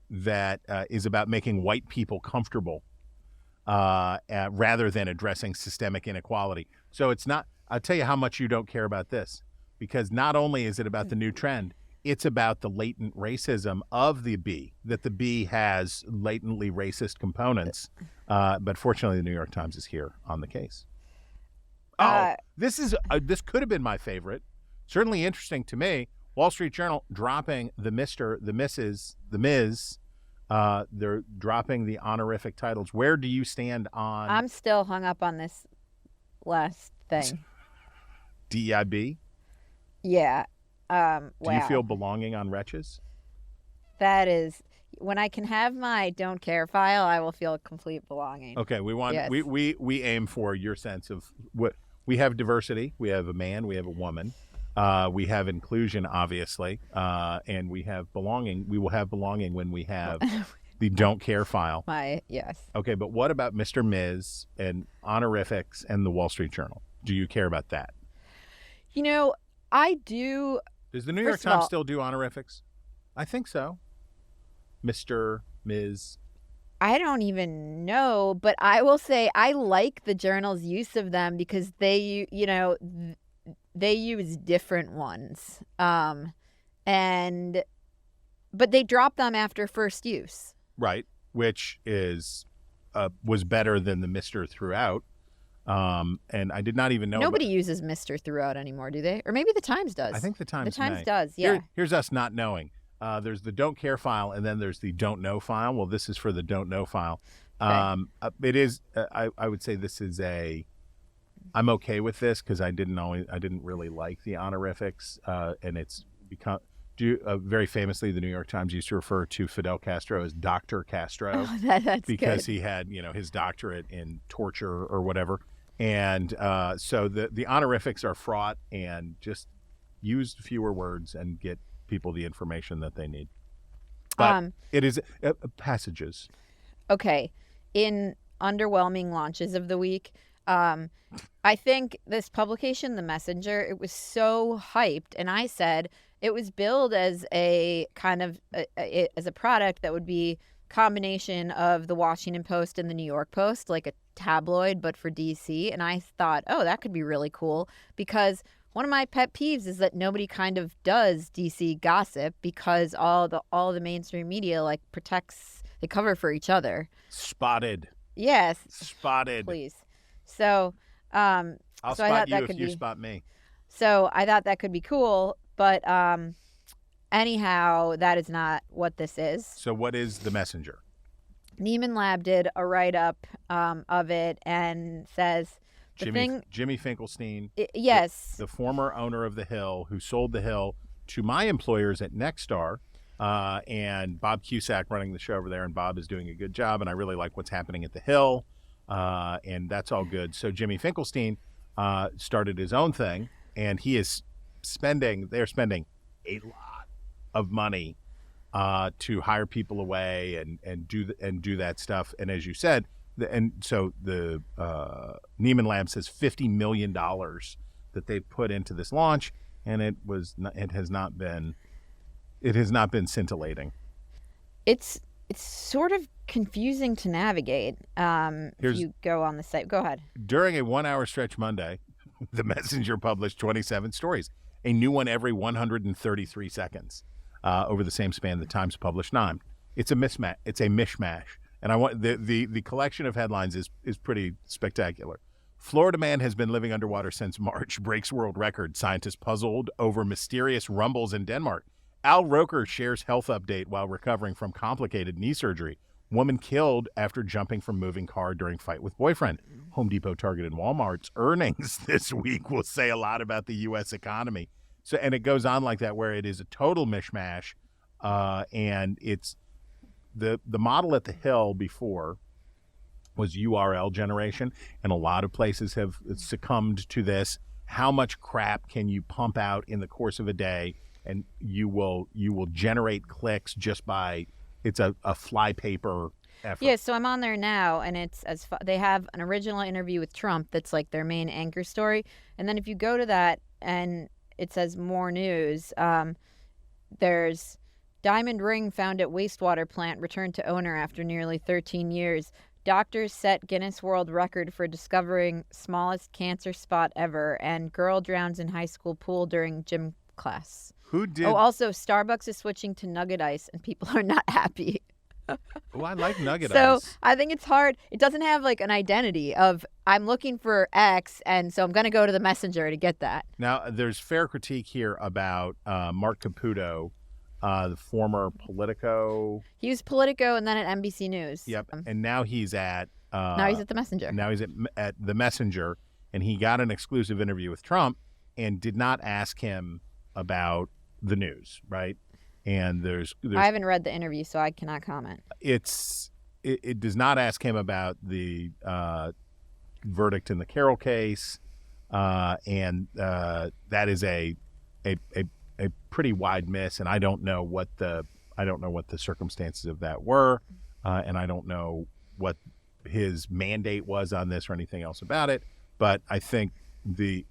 that is about making white people comfortable rather than addressing systemic inequality. So it's not. I'll tell you how much you don't care about this, because not only is it about the new trend, it's about the latent racism of the B, that the B has latently racist components. But fortunately, the New York Times is here on the case. This could have been my favorite. Certainly interesting to me. Wall Street Journal dropping the Mr., the Mrs., the Ms. They're dropping the honorific titles. Where do you stand on I'm still hung up on this last thing. DEIB? Yeah. Do Wow. you feel belonging on Wretches? That is, when I can have my don't care file, I will feel complete belonging. Okay, we want Yes. we aim for your sense of what we have: diversity. We have a man. We have a woman. We have inclusion, obviously, and we have belonging. We will have belonging when we have the don't care file. Yes. Okay, but what about Mr. Ms. and honorifics and the Wall Street Journal? Do you care about that? You know, I do. Does the New York First of Times all- still do honorifics? I think so. Mr., Ms. I don't even know, but I will say I like the journal's use of them because they, they use different ones. But they drop them after first use. Right, which is was better than the Mr. throughout. And I did not even know. Nobody uses Mr. throughout anymore, do they? Or maybe the Times does. I think the Times. The Times may. does, yeah. Here's us not knowing. There's the don't care file, and then there's the don't know file. Well, this is for the don't know file. Okay. It is. I would say this is a. I'm okay with this because I didn't really like the honorifics, and it's become. Very famously, the New York Times used to refer to Fidel Castro as Dr. Castro That's because good. he had his doctorate in torture or whatever, and so the honorifics are fraught and just use fewer words and get people the information that they need. But it is passages. Okay. In underwhelming launches of the week, I think this publication, The Messenger, it was so hyped, and I said it was billed as a kind of as a product that would be combination of the Washington Post and the New York Post, like a tabloid, but for DC. And I thought, oh, that could be really cool, because one of my pet peeves is that nobody kind of does DC gossip because all the mainstream media they cover for each other. Spotted. Yes. Spotted. Please. So, I'll so I spot thought you that if could you be spot me. So I thought that could be cool, but anyhow, that is not what this is. So what is the Messenger? Neiman Lab did a write-up of it and says Jimmy Finkelstein, yes, the former owner of The Hill, who sold The Hill to my employers at Nexstar, and Bob Cusack running the show over there, and Bob is doing a good job, and I really like what's happening at The Hill, and that's all good. So Jimmy Finkelstein started his own thing, and they're spending a lot of money to hire people away and do that stuff. And as you said, so the Neiman Lab says $50 million that they put into this launch, and it has not been scintillating. it's sort of confusing to navigate. If you go on the site, go ahead. During a 1 hour stretch Monday, The Messenger published 27 stories, a new one every 133 seconds over the same span. The Times published 9. It's a mismatch. It's a mishmash. And I want the collection of headlines is pretty spectacular. Florida man has been living underwater since March, breaks world record. Scientists puzzled over mysterious rumbles in Denmark. Al Roker shares health update while recovering from complicated knee surgery. Woman killed after jumping from moving car during fight with boyfriend. Home Depot, Target, and Walmart's earnings this week will say a lot about the U.S. economy. So, and it goes on like that, where it is a total mishmash, and it's the model at the Hill before was URL generation, and a lot of places have succumbed to this. How much crap can you pump out in the course of a day, and you will generate clicks just by it's a flypaper effort. Yeah, so I'm on there now, and it's they have an original interview with Trump that's like their main anchor story, and then if you go to that and it says more news, there's diamond ring found at wastewater plant returned to owner after nearly 13 years. Doctors set Guinness World Record for discovering smallest cancer spot ever, and girl drowns in high school pool during gym class. Who did? Oh, also, Starbucks is switching to Nugget Ice, and people are not happy. Oh, I like Nugget So Ice. I think it's hard. It doesn't have like an identity of I'm looking for X, and so I'm going to go to the Messenger to get that. Now, there's fair critique here about Mark Caputo, the former Politico. He was Politico and then at NBC News. Yep. And now he's at Now he's at the Messenger. Now he's at the Messenger, and he got an exclusive interview with Trump and did not ask him about the news, right? And there's I haven't read the interview, so I cannot comment. It does not ask him about the verdict in the Carroll case, and that is a pretty wide miss, and I don't know what the circumstances of that were, and I don't know what his mandate was on this or anything else about it. But I think the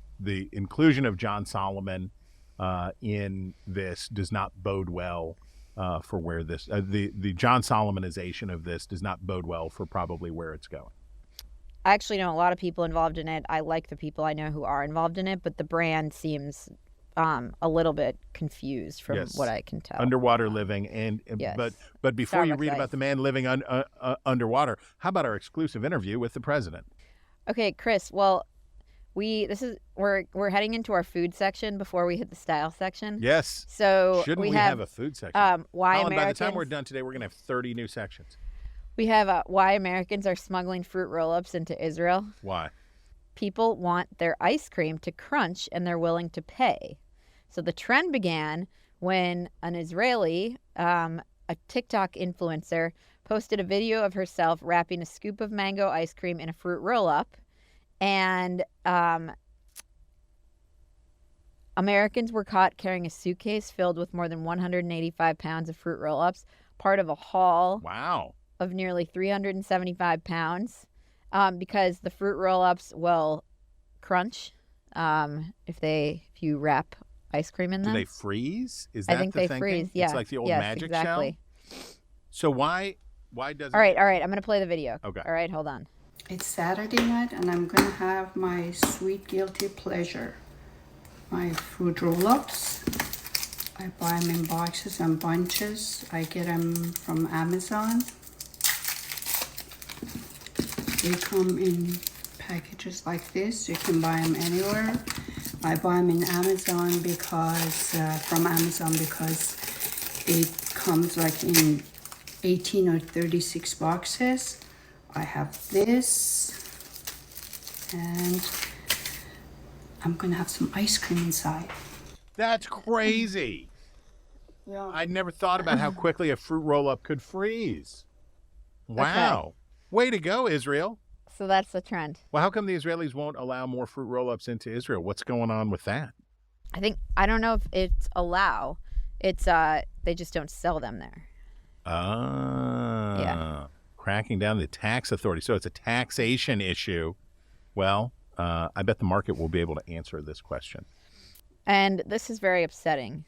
inclusion of John Solomon in this does not bode well for where this the John Solomonization of this does not bode well for probably where it's going. I actually know a lot of people involved in it. I like the people I know who are involved in it, but the brand seems a little bit confused from what I can tell. Underwater living, and yes. but before you Starbucks read Ice. about the man living underwater, how about our exclusive interview with the president? Okay, Chris. Well, we're heading into our food section before we hit the style section. Yes. So Shouldn't we have a food section? Why Colin, Americans? by the time we're done today, we're going to have 30 new sections. We have why Americans are smuggling fruit roll-ups into Israel. Why? People want their ice cream to crunch, and they're willing to pay. So the trend began when an Israeli, a TikTok influencer, posted a video of herself wrapping a scoop of mango ice cream in a fruit roll-up. And Americans were caught carrying a suitcase filled with more than 185 pounds of fruit roll-ups, part of a haul of nearly 375 pounds, because the fruit roll-ups will crunch if you wrap ice cream in them. Do they freeze? Is that I think the they thinking? freeze. Yeah. It's like the old yes, magic exactly. shell. So why doesn't? All right. I'm going to play the video. Okay. All right, hold on. It's Saturday night, and I'm gonna have my sweet guilty pleasure. My fruit roll-ups. I buy them in boxes and bunches. I get them from Amazon. They come in packages like this. You can buy them anywhere. I buy them in Amazon because it comes like in 18 or 36 boxes. I have this, and I'm gonna have some ice cream inside. That's crazy. Yeah. I'd never thought about how quickly a fruit roll-up could freeze. Wow. Okay. Way to go, Israel. So that's the trend. Well, how come the Israelis won't allow more fruit roll-ups into Israel? What's going on with that? I don't know if it's allow. It's they just don't sell them there. Yeah. Cracking down the tax authority. So it's a taxation issue. Well, I bet the market will be able to answer this question. And this is very upsetting.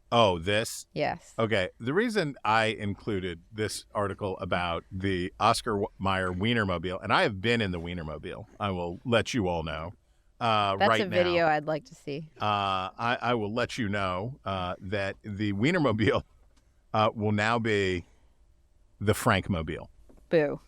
Oh, this? Yes. Okay. The reason I included this article about the Oscar Mayer Wienermobile, and I have been in the Wienermobile, I will let you all know, That's right a video now. I'd like to see. I will let you know that the Wienermobile will now be the Frankmobile. Boo.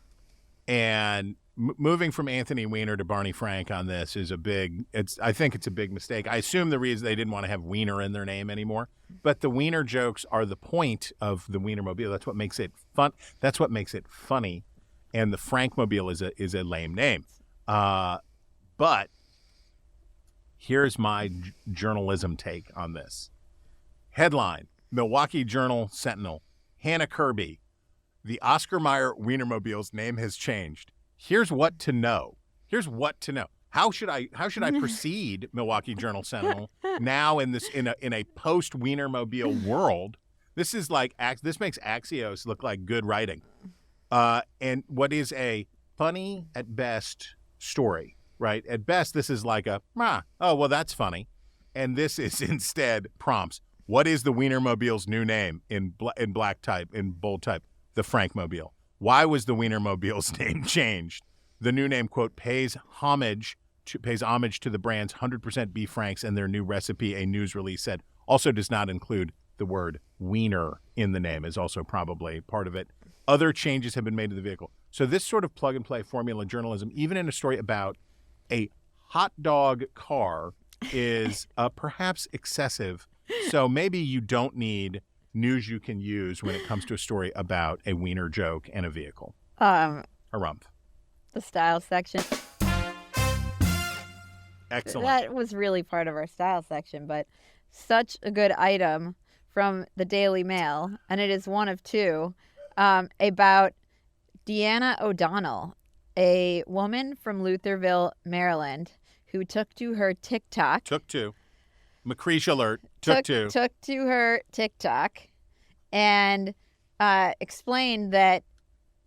And moving from Anthony Weiner to Barney Frank on this is I think it's a big mistake. I assume the reason they didn't want to have Wiener in their name anymore. But the Wiener jokes are the point of the Wienermobile. That's what makes it fun. That's what makes it funny. And the Frankmobile is a lame name. But here's my journalism take on this. Headline, Milwaukee Journal Sentinel, Hannah Kirby, the Oscar Mayer Wienermobile's name has changed. Here's what to know. How should I proceed, Milwaukee Journal Sentinel, now in a post Wienermobile world? This makes Axios look like good writing. And what is a funny at best story, right? At best, this is like oh, well, that's funny. And this is instead prompts. What is the Wienermobile's new name in black type, in bold type? The Frankmobile. Why was the Wienermobile's name changed? The new name, quote, pays homage to the brand's 100% beef franks and their new recipe, a news release said. Also does not include the word wiener in the name, is also probably part of it. Other changes have been made to the vehicle. So this sort of plug-and-play formula journalism, even in a story about a hot dog car, is perhaps excessive. So maybe you don't need news you can use when it comes to a story about a wiener joke and a vehicle. A rump. The style section. Excellent. That was really part of our style section, but such a good item from the Daily Mail, and it is one of two, about Deanna O'Donnell, a woman from Lutherville, Maryland, who took to her TikTok. McCreesh alert. Took to her TikTok and explained that,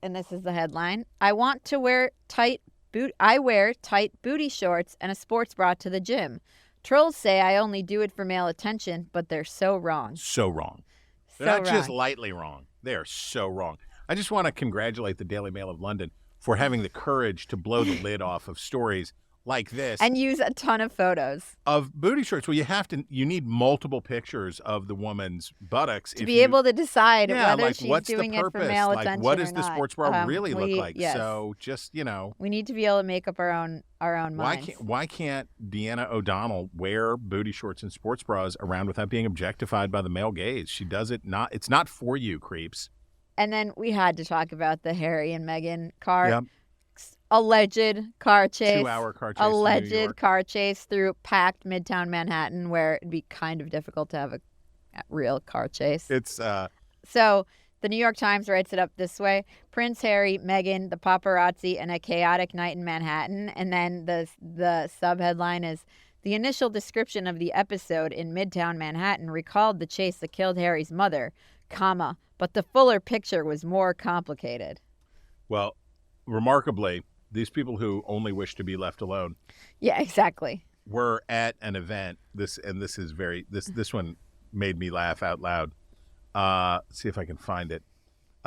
and this is the headline, I wear tight booty shorts and a sports bra to the gym. Trolls say I only do it for male attention, but they're so wrong. So wrong. They're not just lightly wrong. They are so wrong. I just want to congratulate the Daily Mail of London for having the courage to blow the lid off of stories like this. And use a ton of photos. Of booty shorts. Well, you need multiple pictures of the woman's buttocks. To be able to decide whether like, she's what's doing the it purpose? for male like, attention what or does the not. sports bra really look like? Yes. So just, we need to be able to make up our own minds. Why can't Deanna O'Donnell wear booty shorts and sports bras around without being objectified by the male gaze? She does it not. It's not for you, creeps. And then we had to talk about the Harry and Meghan car. Yep. Alleged car chase. 2-hour car chase. Alleged car chase through packed Midtown Manhattan, where it'd be kind of difficult to have a real car chase. It's So the New York Times writes it up this way: Prince Harry, Meghan, the paparazzi, and a chaotic night in Manhattan. And then the subheadline is, the initial description of the episode in Midtown Manhattan recalled the chase that killed Harry's mother, but the fuller picture was more complicated. Well, remarkably, these people who only wish to be left alone. Yeah, exactly. Were at an event. This one made me laugh out loud. See if I can find it.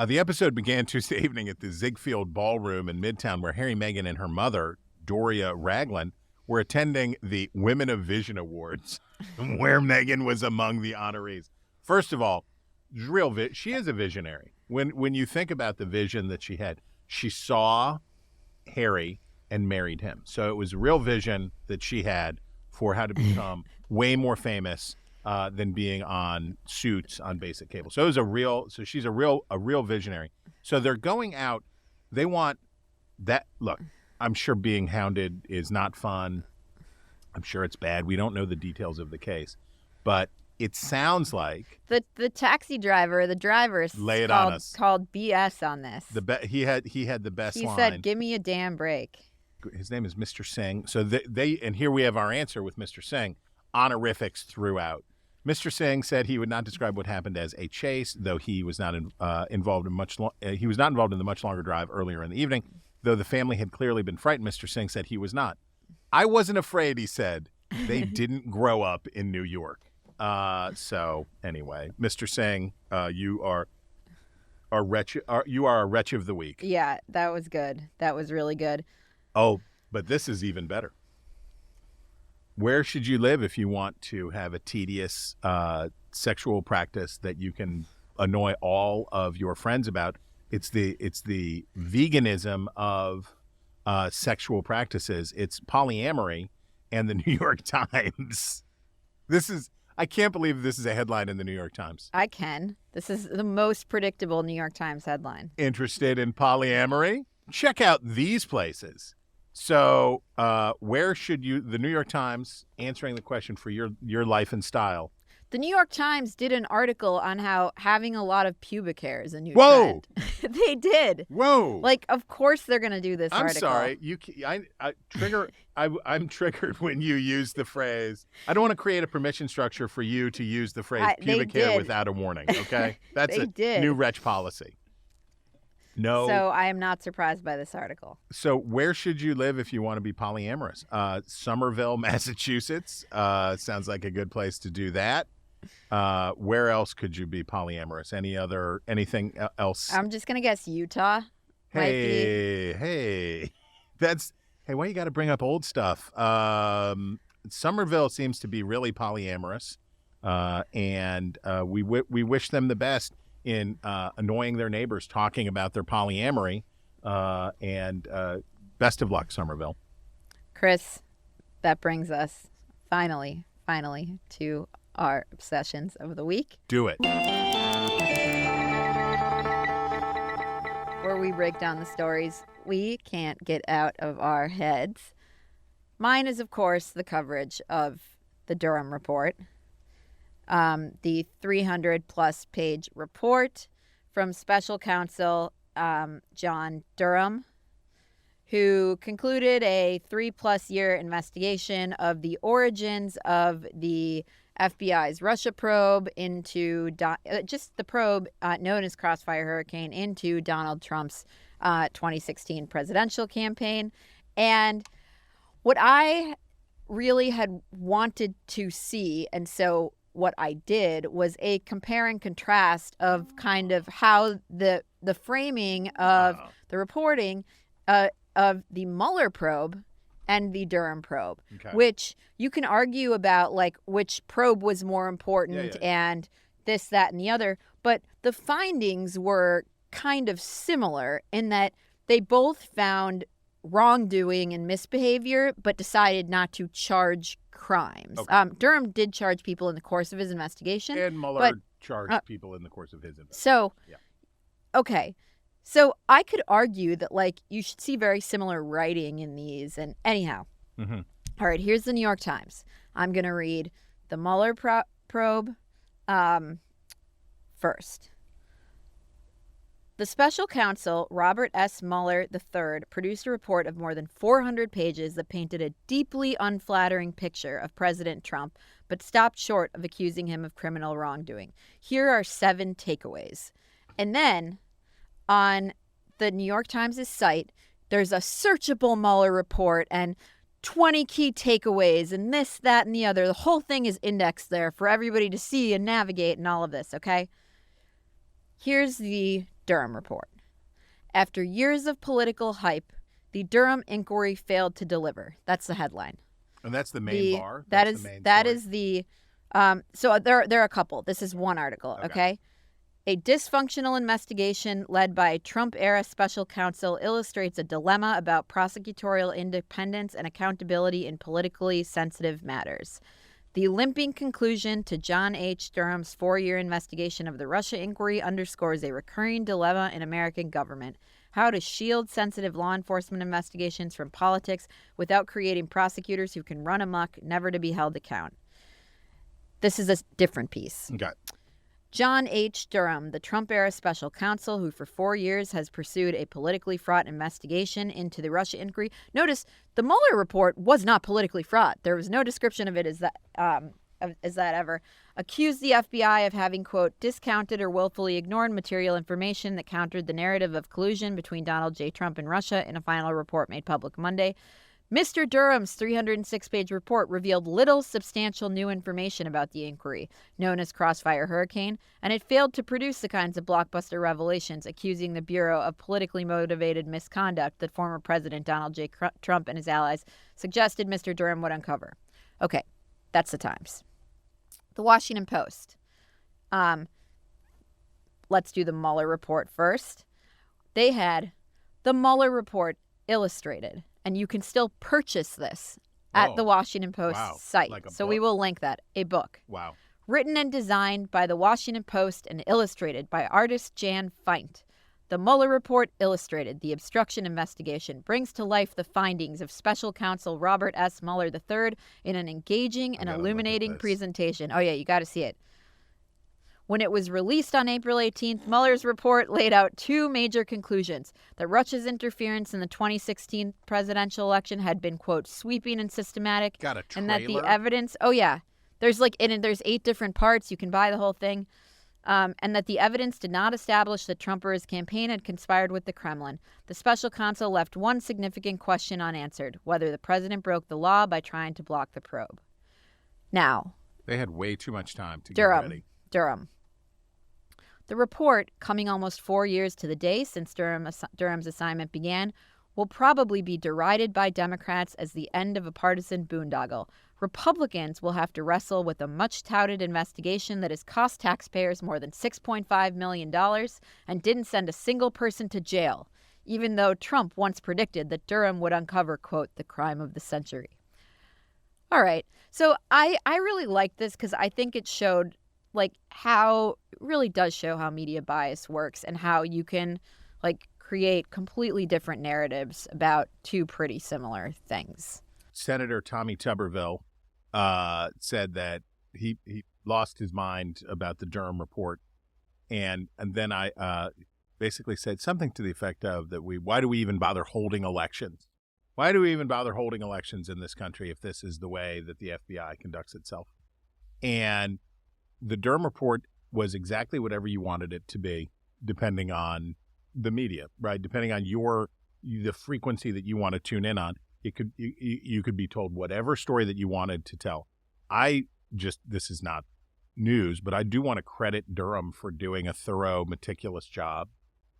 The episode began Tuesday evening at the Ziegfeld Ballroom in Midtown, where Harry, Meghan, and her mother, Doria Ragland, were attending the Women of Vision Awards, where Meghan was among the honorees. First of all, she is a visionary. When you think about the vision that she had, she saw Harry and married him. So it was a real vision that she had for how to become way more famous than being on Suits on basic cable. So she's a real visionary. So they're going out. They want that. Look, I'm sure being hounded is not fun. I'm sure it's bad. We don't know the details of the case, but it sounds like the taxi driver, the driver, lay it on us. Called BS on this. He had the best line. He said, "Give me a damn break." His name is Mr. Singh. So and here we have our answer with Mr. Singh. Honorifics throughout. Mr. Singh said he would not describe what happened as a chase, though he was not involved in he was not involved in the much longer drive earlier in the evening. Though the family had clearly been frightened, Mr. Singh said he was not. I wasn't afraid, he said. They didn't grow up in New York. So anyway, Mr. Singh, you are a wretch of the week. Yeah, that was good. That was really good. Oh, but this is even better. Where should you live if you want to have a tedious sexual practice that you can annoy all of your friends about? It's the veganism of sexual practices. It's polyamory and the New York Times. I can't believe this is a headline in the New York Times. I can. This is the most predictable New York Times headline. Interested in polyamory? Check out these places. So where should you, the New York Times, answering the question for your life and style. The New York Times did an article on how having a lot of pubic hair is a new Whoa! trend. They did. Whoa! Like, of course they're going to do this I'm article. sorry. I'm triggered when you use the phrase. I don't want to create a permission structure for you to use the phrase pubic hair without a warning, okay? That's new Wretch policy. No. So I am not surprised by this article. So where should you live if you want to be polyamorous? Somerville, Massachusetts. Sounds like a good place to do that. Where else could you be polyamorous? Anything else? I'm just going to guess Utah. Hey, why you got to bring up old stuff? Somerville seems to be really polyamorous, and we wish them the best in annoying their neighbors, talking about their polyamory, and best of luck, Somerville. Chris, that brings us finally to our obsessions of the week. Do it. Where we break down the stories we can't get out of our heads. Mine is, of course, the coverage of the Durham report. The 300-plus page report from special counsel John Durham, who concluded a 3+ year investigation of the origins of the FBI's Russia probe into just the probe known as Crossfire Hurricane into Donald Trump's 2016 presidential campaign. And what I really had wanted to see, and so what I did, was a compare and contrast of kind of how the framing of the reporting of the Mueller probe and the Durham probe, which you can argue about, like, which probe was more important and this, that, and the other. But the findings were kind of similar in that they both found wrongdoing and misbehavior, but decided not to charge crimes. Durham did charge people in the course of his investigation. And Mueller charged people in the course of his investigation. So, okay. So I could argue that, like, you should see very similar writing in these. And anyhow, all right, here's the New York Times. I'm going to read the Mueller probe first. The special counsel, Robert S. Mueller III, produced a report of more than 400 pages that painted a deeply unflattering picture of President Trump, but stopped short of accusing him of criminal wrongdoing. Here are 7 takeaways. And then on the New York Times' site, there's a searchable Mueller report and 20 key takeaways and this, that, and the other. The whole thing is indexed there for everybody to see and navigate and all of this, okay? Here's the Durham report. After years of political hype, the Durham inquiry failed to deliver. That's the headline. And that's the main bar? That is the so there are a couple. This is one article, okay? A dysfunctional investigation led by Trump-era special counsel illustrates a dilemma about prosecutorial independence and accountability in politically sensitive matters. The limping conclusion to John H. Durham's 4-year investigation of the Russia inquiry underscores a recurring dilemma in American government: how to shield sensitive law enforcement investigations from politics without creating prosecutors who can run amok, never to be held to account. This is a different piece. Okay. John H. Durham, the Trump-era special counsel who for 4 years has pursued a politically fraught investigation into the Russia inquiry. Notice the Mueller report was not politically fraught. There was no description of it as that ever. Accused the FBI of having, quote, discounted or willfully ignored material information that countered the narrative of collusion between Donald J. Trump and Russia in a final report made public Monday. Mr. Durham's 306-page report revealed little substantial new information about the inquiry, known as Crossfire Hurricane, and it failed to produce the kinds of blockbuster revelations accusing the Bureau of politically motivated misconduct that former President Donald J. Trump and his allies suggested Mr. Durham would uncover. Okay, that's the Times. The Washington Post. Let's do the Mueller report first. They had the Mueller report illustrated, and you can still purchase this at the Washington Post site. Like a so book? we will link that. A book. Wow. Written and designed by the Washington Post and illustrated by artist Jan Feint. The Mueller report illustrated, the obstruction investigation, brings to life the findings of Special Counsel Robert S. Mueller III in an engaging and illuminating presentation. Oh, yeah, you got to see it. When it was released on April 18th, Mueller's report laid out two major conclusions. That Wretch's interference in the 2016 presidential election had been, quote, sweeping and systematic. Got a and that the trailer? evidence, there's there's 8 different parts. You can buy the whole thing. And that the evidence did not establish that Trump or his campaign had conspired with the Kremlin. The special counsel left one significant question unanswered, whether the president broke the law by trying to block the probe. Now, They had way too much time to get ready. Durham. The report, coming almost 4 years to the day since Durham's assignment began, will probably be derided by Democrats as the end of a partisan boondoggle. Republicans will have to wrestle with a much-touted investigation that has cost taxpayers more than $6.5 million and didn't send a single person to jail, even though Trump once predicted that Durham would uncover, quote, the crime of the century. All right. So I really like this because I think it showed how it really does show how media bias works and how you can create completely different narratives about two pretty similar things. Senator Tommy Tuberville said that he lost his mind about the Durham report, and then I basically said something to the effect of that why do we even bother holding elections? Why do we even bother holding elections in this country if this is the way that the FBI conducts itself? And the Durham report was exactly whatever you wanted it to be, depending on the media, right? Depending on the frequency that you want to tune in on, you could be told whatever story that you wanted to tell. This is not news, but I do want to credit Durham for doing a thorough, meticulous job,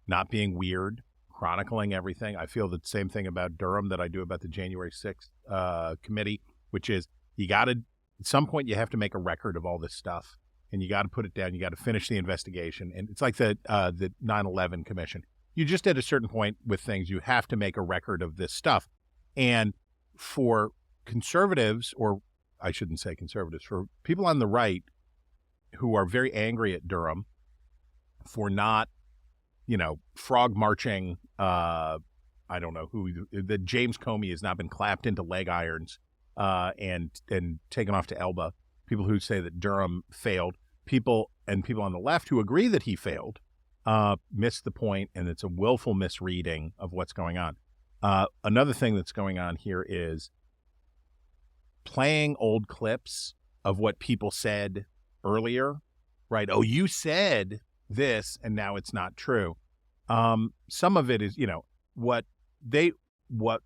not being weird, chronicling everything. I feel the same thing about Durham that I do about the January 6th committee, which is at some point you have to make a record of all this stuff. And you got to put it down. You got to finish the investigation. And it's like the 9/11 Commission. You just at a certain point with things, you have to make a record of this stuff. And for conservatives, or I shouldn't say conservatives, for people on the right who are very angry at Durham for not, frog marching, I don't know that James Comey has not been clapped into leg irons and taken off to Elba. People who say that Durham failed, people on the left who agree that he failed, missed the point, and it's a willful misreading of what's going on. Another thing that's going on here is playing old clips of what people said earlier, right? Oh, you said this, and now it's not true. Some of it is, what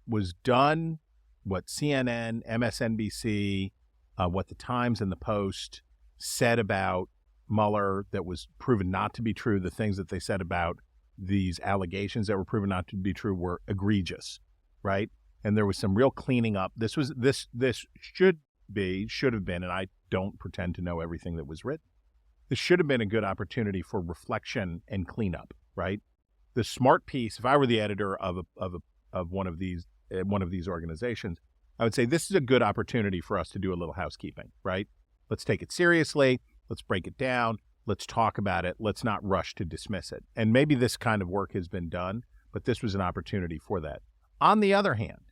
was done, what CNN, MSNBC, what the Times and the Post said about Mueller that was proven not to be true, the things that they said about these allegations that were proven not to be true were egregious, right? And there was some real cleaning up. This should have been, and I don't pretend to know everything that was written. This should have been a good opportunity for reflection and cleanup, right? The smart piece, if I were the editor of one of these organizations, I would say this is a good opportunity for us to do a little housekeeping, right? Let's take it seriously. Let's break it down. Let's talk about it. Let's not rush to dismiss it. And maybe this kind of work has been done, but this was an opportunity for that. On the other hand,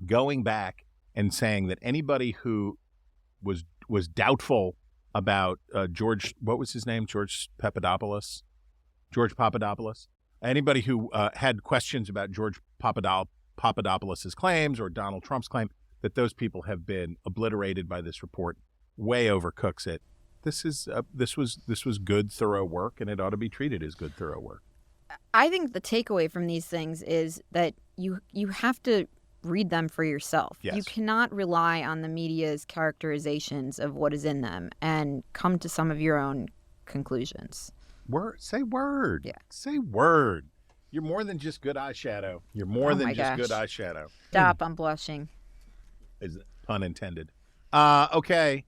going back and saying that anybody who was doubtful about George Papadopoulos. Anybody who had questions about George Papadopoulos' claims or Donald Trump's claim, that those people have been obliterated by this report, way overcooks it. This was good, thorough work, and it ought to be treated as good, thorough work. I think the takeaway from these things is that you have to read them for yourself. Yes. You cannot rely on the media's characterizations of what is in them and come to some of your own conclusions. Say word. Yeah. Say word. You're more than just good eyeshadow. You're more than just good eyeshadow. Stop, I'm blushing. Is pun intended. Okay.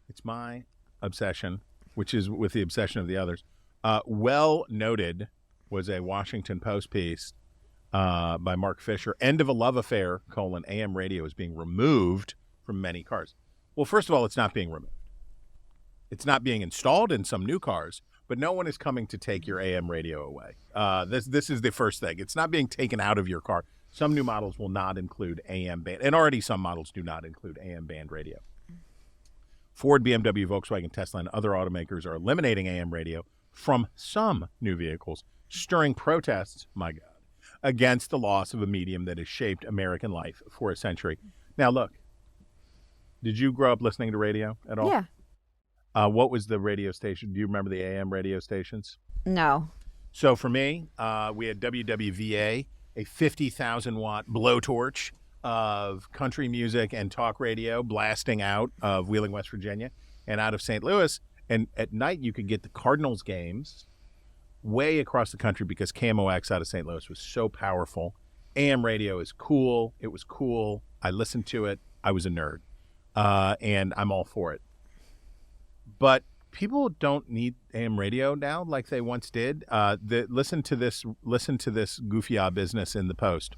It's my obsession, which is with the obsession of the others. Well noted was a Washington Post piece by Mark Fisher. End of a love affair, AM radio is being removed from many cars. Well, first of all, it's not being removed. It's not being installed in some new cars, but no one is coming to take your AM radio away. This is the first thing. It's not being taken out of your car. Some new models will not include AM band, and already some models do not include AM band radio. Ford, BMW, Volkswagen, Tesla, and other automakers are eliminating AM radio from some new vehicles, stirring protests, my God, against the loss of a medium that has shaped American life for a century. Now, look, did you grow up listening to radio at all? Yeah. What was the radio station? Do you remember the AM radio stations? No. So for me, we had WWVA, a 50,000-watt blowtorch of country music and talk radio blasting out of Wheeling, West Virginia, and out of St. Louis. And at night, you could get the Cardinals games way across the country because KMOX out of St. Louis was so powerful. AM radio is cool. It was cool. I listened to it. I was a nerd. And I'm all for it. But people don't need AM radio now like they once did. Listen to this goofy business in the Post.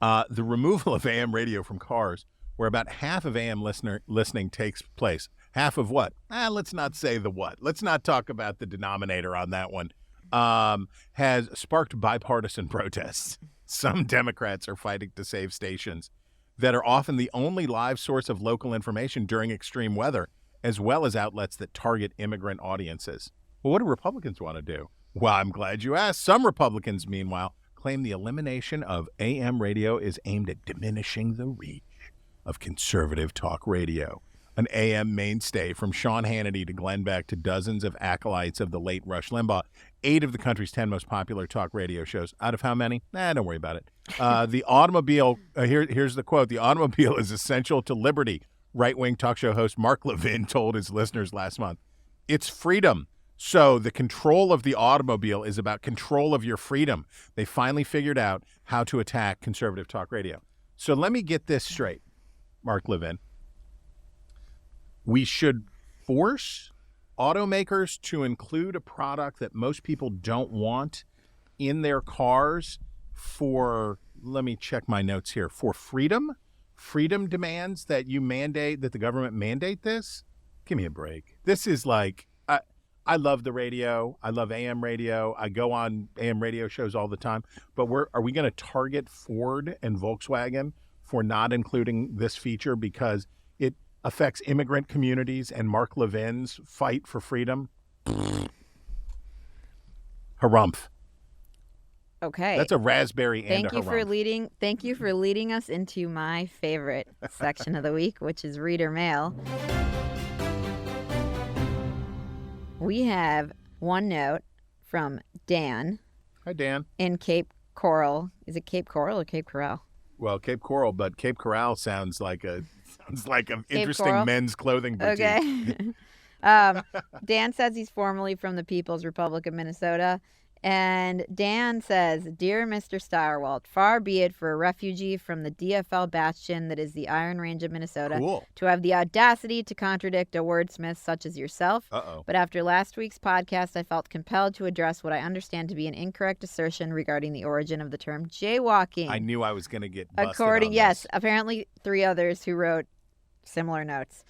The removal of AM radio from cars, where about half of AM listening takes place. Half of what? Let's not say the what. Let's not talk about the denominator on that one. Has sparked bipartisan protests. Some Democrats are fighting to save stations that are often the only live source of local information during extreme weather, as well as outlets that target immigrant audiences. Well, what do Republicans want to do? Well, I'm glad you asked. Some Republicans, meanwhile, claim the elimination of AM radio is aimed at diminishing the reach of conservative talk radio, an AM mainstay from Sean Hannity to Glenn Beck to dozens of acolytes of the late Rush Limbaugh, 8 of the country's 10 most popular talk radio shows. Out of how many? Don't worry about it. The automobile, here's the quote, the automobile is essential to liberty, right-wing talk show host Mark Levin told his listeners last month. It's freedom. So the control of the automobile is about control of your freedom. They finally figured out how to attack conservative talk radio. So let me get this straight, Mark Levin. We should force automakers to include a product that most people don't want in their cars for, let me check my notes here, for freedom? Freedom demands that the government mandate this? Give me a break. This is like, I love the radio. I love AM radio. I go on AM radio shows all the time. But are we going to target Ford and Volkswagen for not including this feature because it affects immigrant communities and Mark Levin's fight for freedom? Harumph. Okay. That's a raspberry and Thank a you harumph. Thank you for leading us into my favorite section of the week, which is Reader Mail. We have one note from Dan. Hi, Dan. In Cape Coral. Is it Cape Coral or Cape Coral? Well, Cape Coral, but Cape Coral sounds like an interesting Coral? men's clothing boutique. Okay. Dan says he's formerly from the People's Republic of Minnesota. And Dan says, Dear Mr. Stirewalt, far be it for a refugee from the DFL bastion that is the Iron Range of Minnesota to have the audacity to contradict a wordsmith such as yourself. But after last week's podcast, I felt compelled to address what I understand to be an incorrect assertion regarding the origin of the term jaywalking. I knew I was going to get busted on Yes, this. apparently 3 others who wrote similar notes.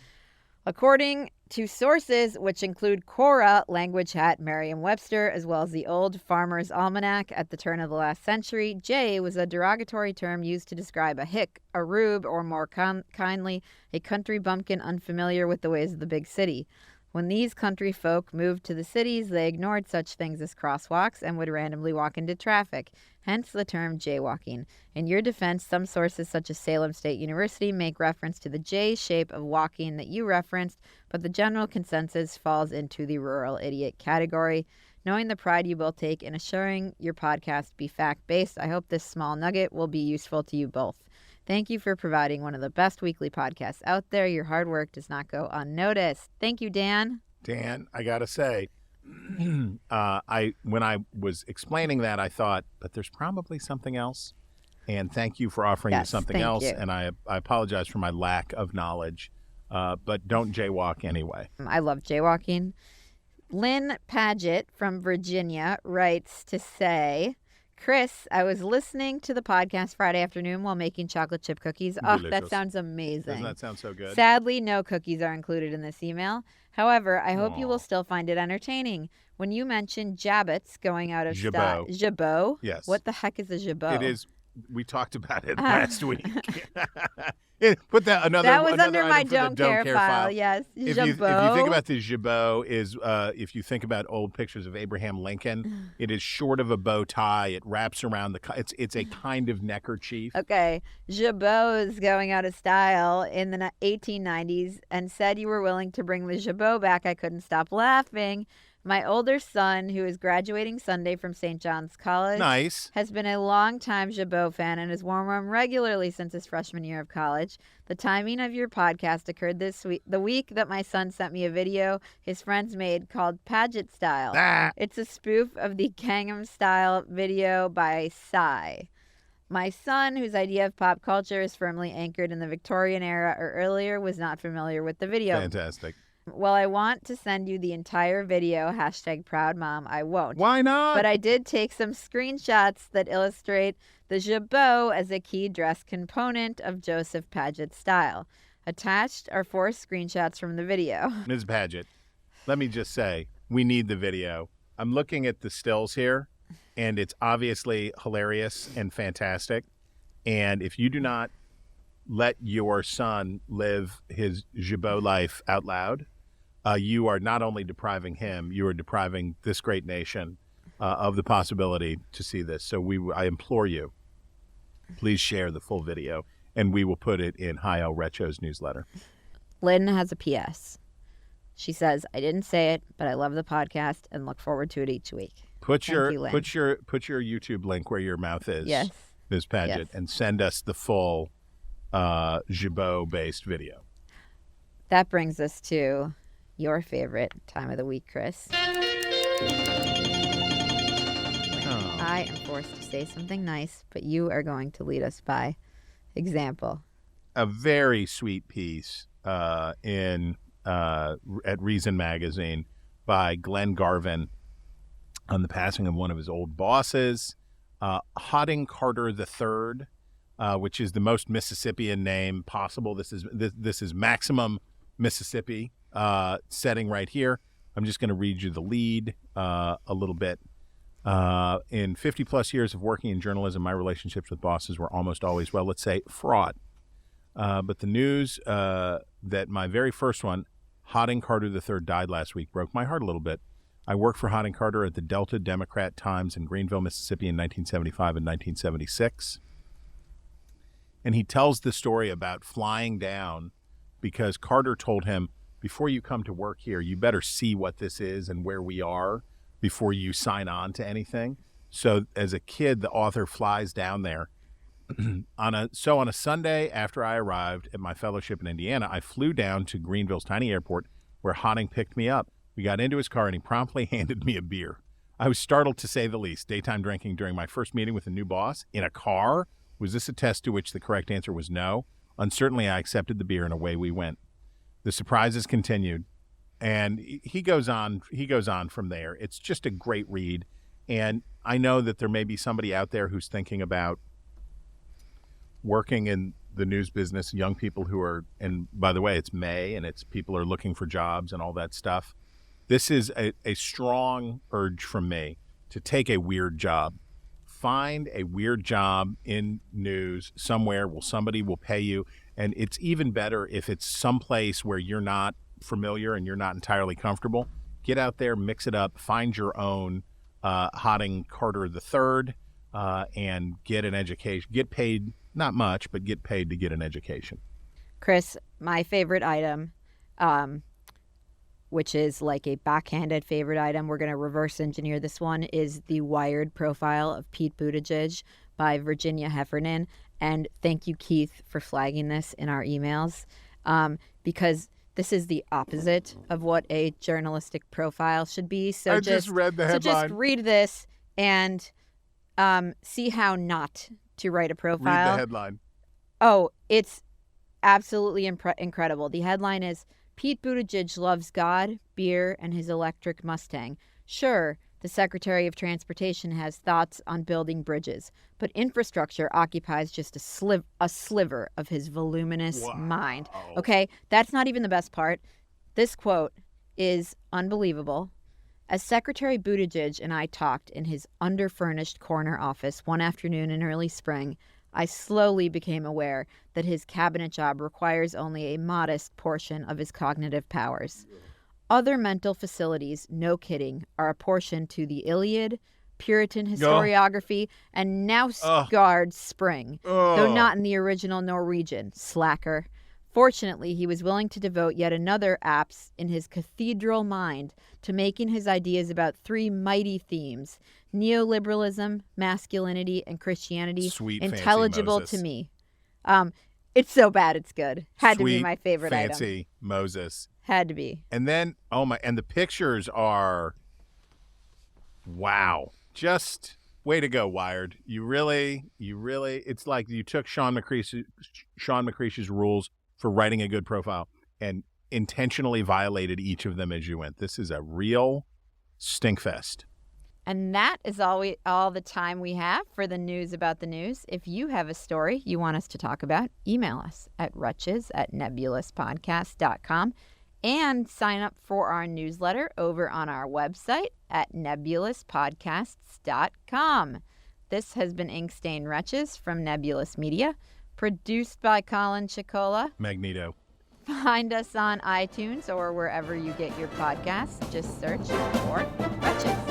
According to sources, which include Quora, Language Hat, Merriam-Webster, as well as the Old Farmer's Almanac at the turn of the last century, jay was a derogatory term used to describe a hick, a rube, or more kindly, a country bumpkin unfamiliar with the ways of the big city. When these country folk moved to the cities, they ignored such things as crosswalks and would randomly walk into traffic, hence the term jaywalking. In your defense, some sources such as Salem State University make reference to the J shape of walking that you referenced, but the general consensus falls into the rural idiot category. Knowing the pride you both take in assuring your podcast be fact-based, I hope this small nugget will be useful to you both. Thank you for providing one of the best weekly podcasts out there. Your hard work does not go unnoticed. Thank you, Dan. Dan, I got to say, when I was explaining that, I thought, but there's probably something else. And thank you for offering Yes, us something thank else. you. And I apologize for my lack of knowledge, but don't jaywalk anyway. I love jaywalking. Lynn Paget from Virginia writes to say, Chris, I was listening to the podcast Friday afternoon while making chocolate chip cookies. Oh, that Delicious. sounds amazing. Doesn't that sound so good? Sadly, no cookies are included in this email. However, I hope you will still find it entertaining. When you mentioned jabbets going out of style. Jabot? Yes. What the heck is a jabot? It is. We talked about it last week. Put that another. That was another under my item for the don't care file. Yes. If you think about the jabot, if you think about old pictures of Abraham Lincoln, it is short of a bow tie. It wraps around it's a kind of neckerchief. Okay. Jabot is going out of style in the 1890s and said you were willing to bring the jabot back. I couldn't stop laughing. My older son, who is graduating Sunday from St. John's College, has been a long-time Jabot fan and has worn one regularly since his freshman year of college. The timing of your podcast occurred this week, the week that my son sent me a video his friends made called Paget Style. It's a spoof of the Gangnam Style video by Psy. My son, whose idea of pop culture is firmly anchored in the Victorian era or earlier, was not familiar with the video. Fantastic. Well, I want to send you the entire video, #ProudMom. I won't. Why not? But I did take some screenshots that illustrate the jabot as a key dress component of Joseph Paget's style. Attached are 4 screenshots from the video. Ms. Paget, let me just say, we need the video. I'm looking at the stills here, and it's obviously hilarious and fantastic. And if you do not let your son live his jabot life out loud, you are not only depriving him, you are depriving this great nation of the possibility to see this. So I implore you, please share the full video, and we will put it in Hi El Wretches newsletter. Lynn has a PS. She says, I didn't say it, but I love the podcast and look forward to it each week. Put your Lynn. put your YouTube link where your mouth is, Yes. Ms. Paget, and send us the full Jabot-based video. That brings us to your favorite time of the week, Chris. I am forced to say something nice, but you are going to lead us by example. A very sweet piece at Reason Magazine by Glenn Garvin on the passing of one of his old bosses, Hodding Carter III, which is the most Mississippian name possible. This is maximum Mississippi setting right here. I'm just going to read you the lead a little bit. In 50 plus years of working in journalism, my relationships with bosses were almost always, well, let's say, fraught. But the news that my very first one, Hodding Carter III, died last week broke my heart a little bit. I worked for Hodding Carter at the Delta Democrat Times in Greenville, Mississippi in 1975 and 1976. And he tells the story about flying down because Carter told him, before you come to work here, you better see what this is and where we are before you sign on to anything. So as a kid, the author flies down there. On a Sunday after I arrived at my fellowship in Indiana, I flew down to Greenville's tiny airport where Hodding picked me up. We got into his car and he promptly handed me a beer. I was startled to say the least. Daytime drinking during my first meeting with a new boss in a car? Was this a test to which the correct answer was no? Uncertainly, I accepted the beer and away we went. The surprises continued, and he goes on from there. It's just a great read, and I know that there may be somebody out there who's thinking about working in the news business, young people who are, and by the way, it's May, and it's people are looking for jobs and all that stuff. This is a strong urge from me to take a weird job. Find a weird job in news somewhere where somebody will pay you. And it's even better if it's someplace where you're not familiar and you're not entirely comfortable. Get out there, mix it up, find your own Hodding Carter III, and get an education. Get paid, not much, but get paid to get an education. Chris, my favorite item, which is like a backhanded favorite item, we're going to reverse engineer this one, is the Wired profile of Pete Buttigieg by Virginia Heffernan. And thank you, Keith, for flagging this in our emails, because this is the opposite of what a journalistic profile should be. So I just read the headline. So just read this and see how not to write a Read profile. the headline. Oh, it's absolutely incredible. The headline is, Pete Buttigieg loves God, beer, and his electric Mustang. Sure, the Secretary of Transportation has thoughts on building bridges, but infrastructure occupies just a sliver of his voluminous mind. Okay, that's not even the best part. This quote is unbelievable. As Secretary Buttigieg and I talked in his underfurnished corner office one afternoon in early spring, I slowly became aware that his cabinet job requires only a modest portion of his cognitive powers. Other mental facilities, no kidding, are apportioned to the Iliad, Puritan historiography, and Nausgard Spring, though not in the original Norwegian. Slacker. Fortunately, he was willing to devote yet another apse in his cathedral mind to making his ideas about three mighty themes: neoliberalism, masculinity, and Christianity, Sweet, intelligible fancy to Moses. me. It's so bad it's good. Had to be Sweet, my favorite item. fancy Moses. Had to be. And then, and the pictures are, wow. Just way to go, Wired. You really, it's like you took Sean McCreery's rules for writing a good profile and intentionally violated each of them as you went. This is a real stinkfest. And that is all the time we have for the news about the news. If you have a story you want us to talk about, email us at wretches@nebulouspodcast.com and sign up for our newsletter over on our website at nebulouspodcasts.com. This has been Inkstain Wretches from Nebulous Media, produced by Colin Chicola. Magneto. Find us on iTunes or wherever you get your podcasts. Just search for Wretches.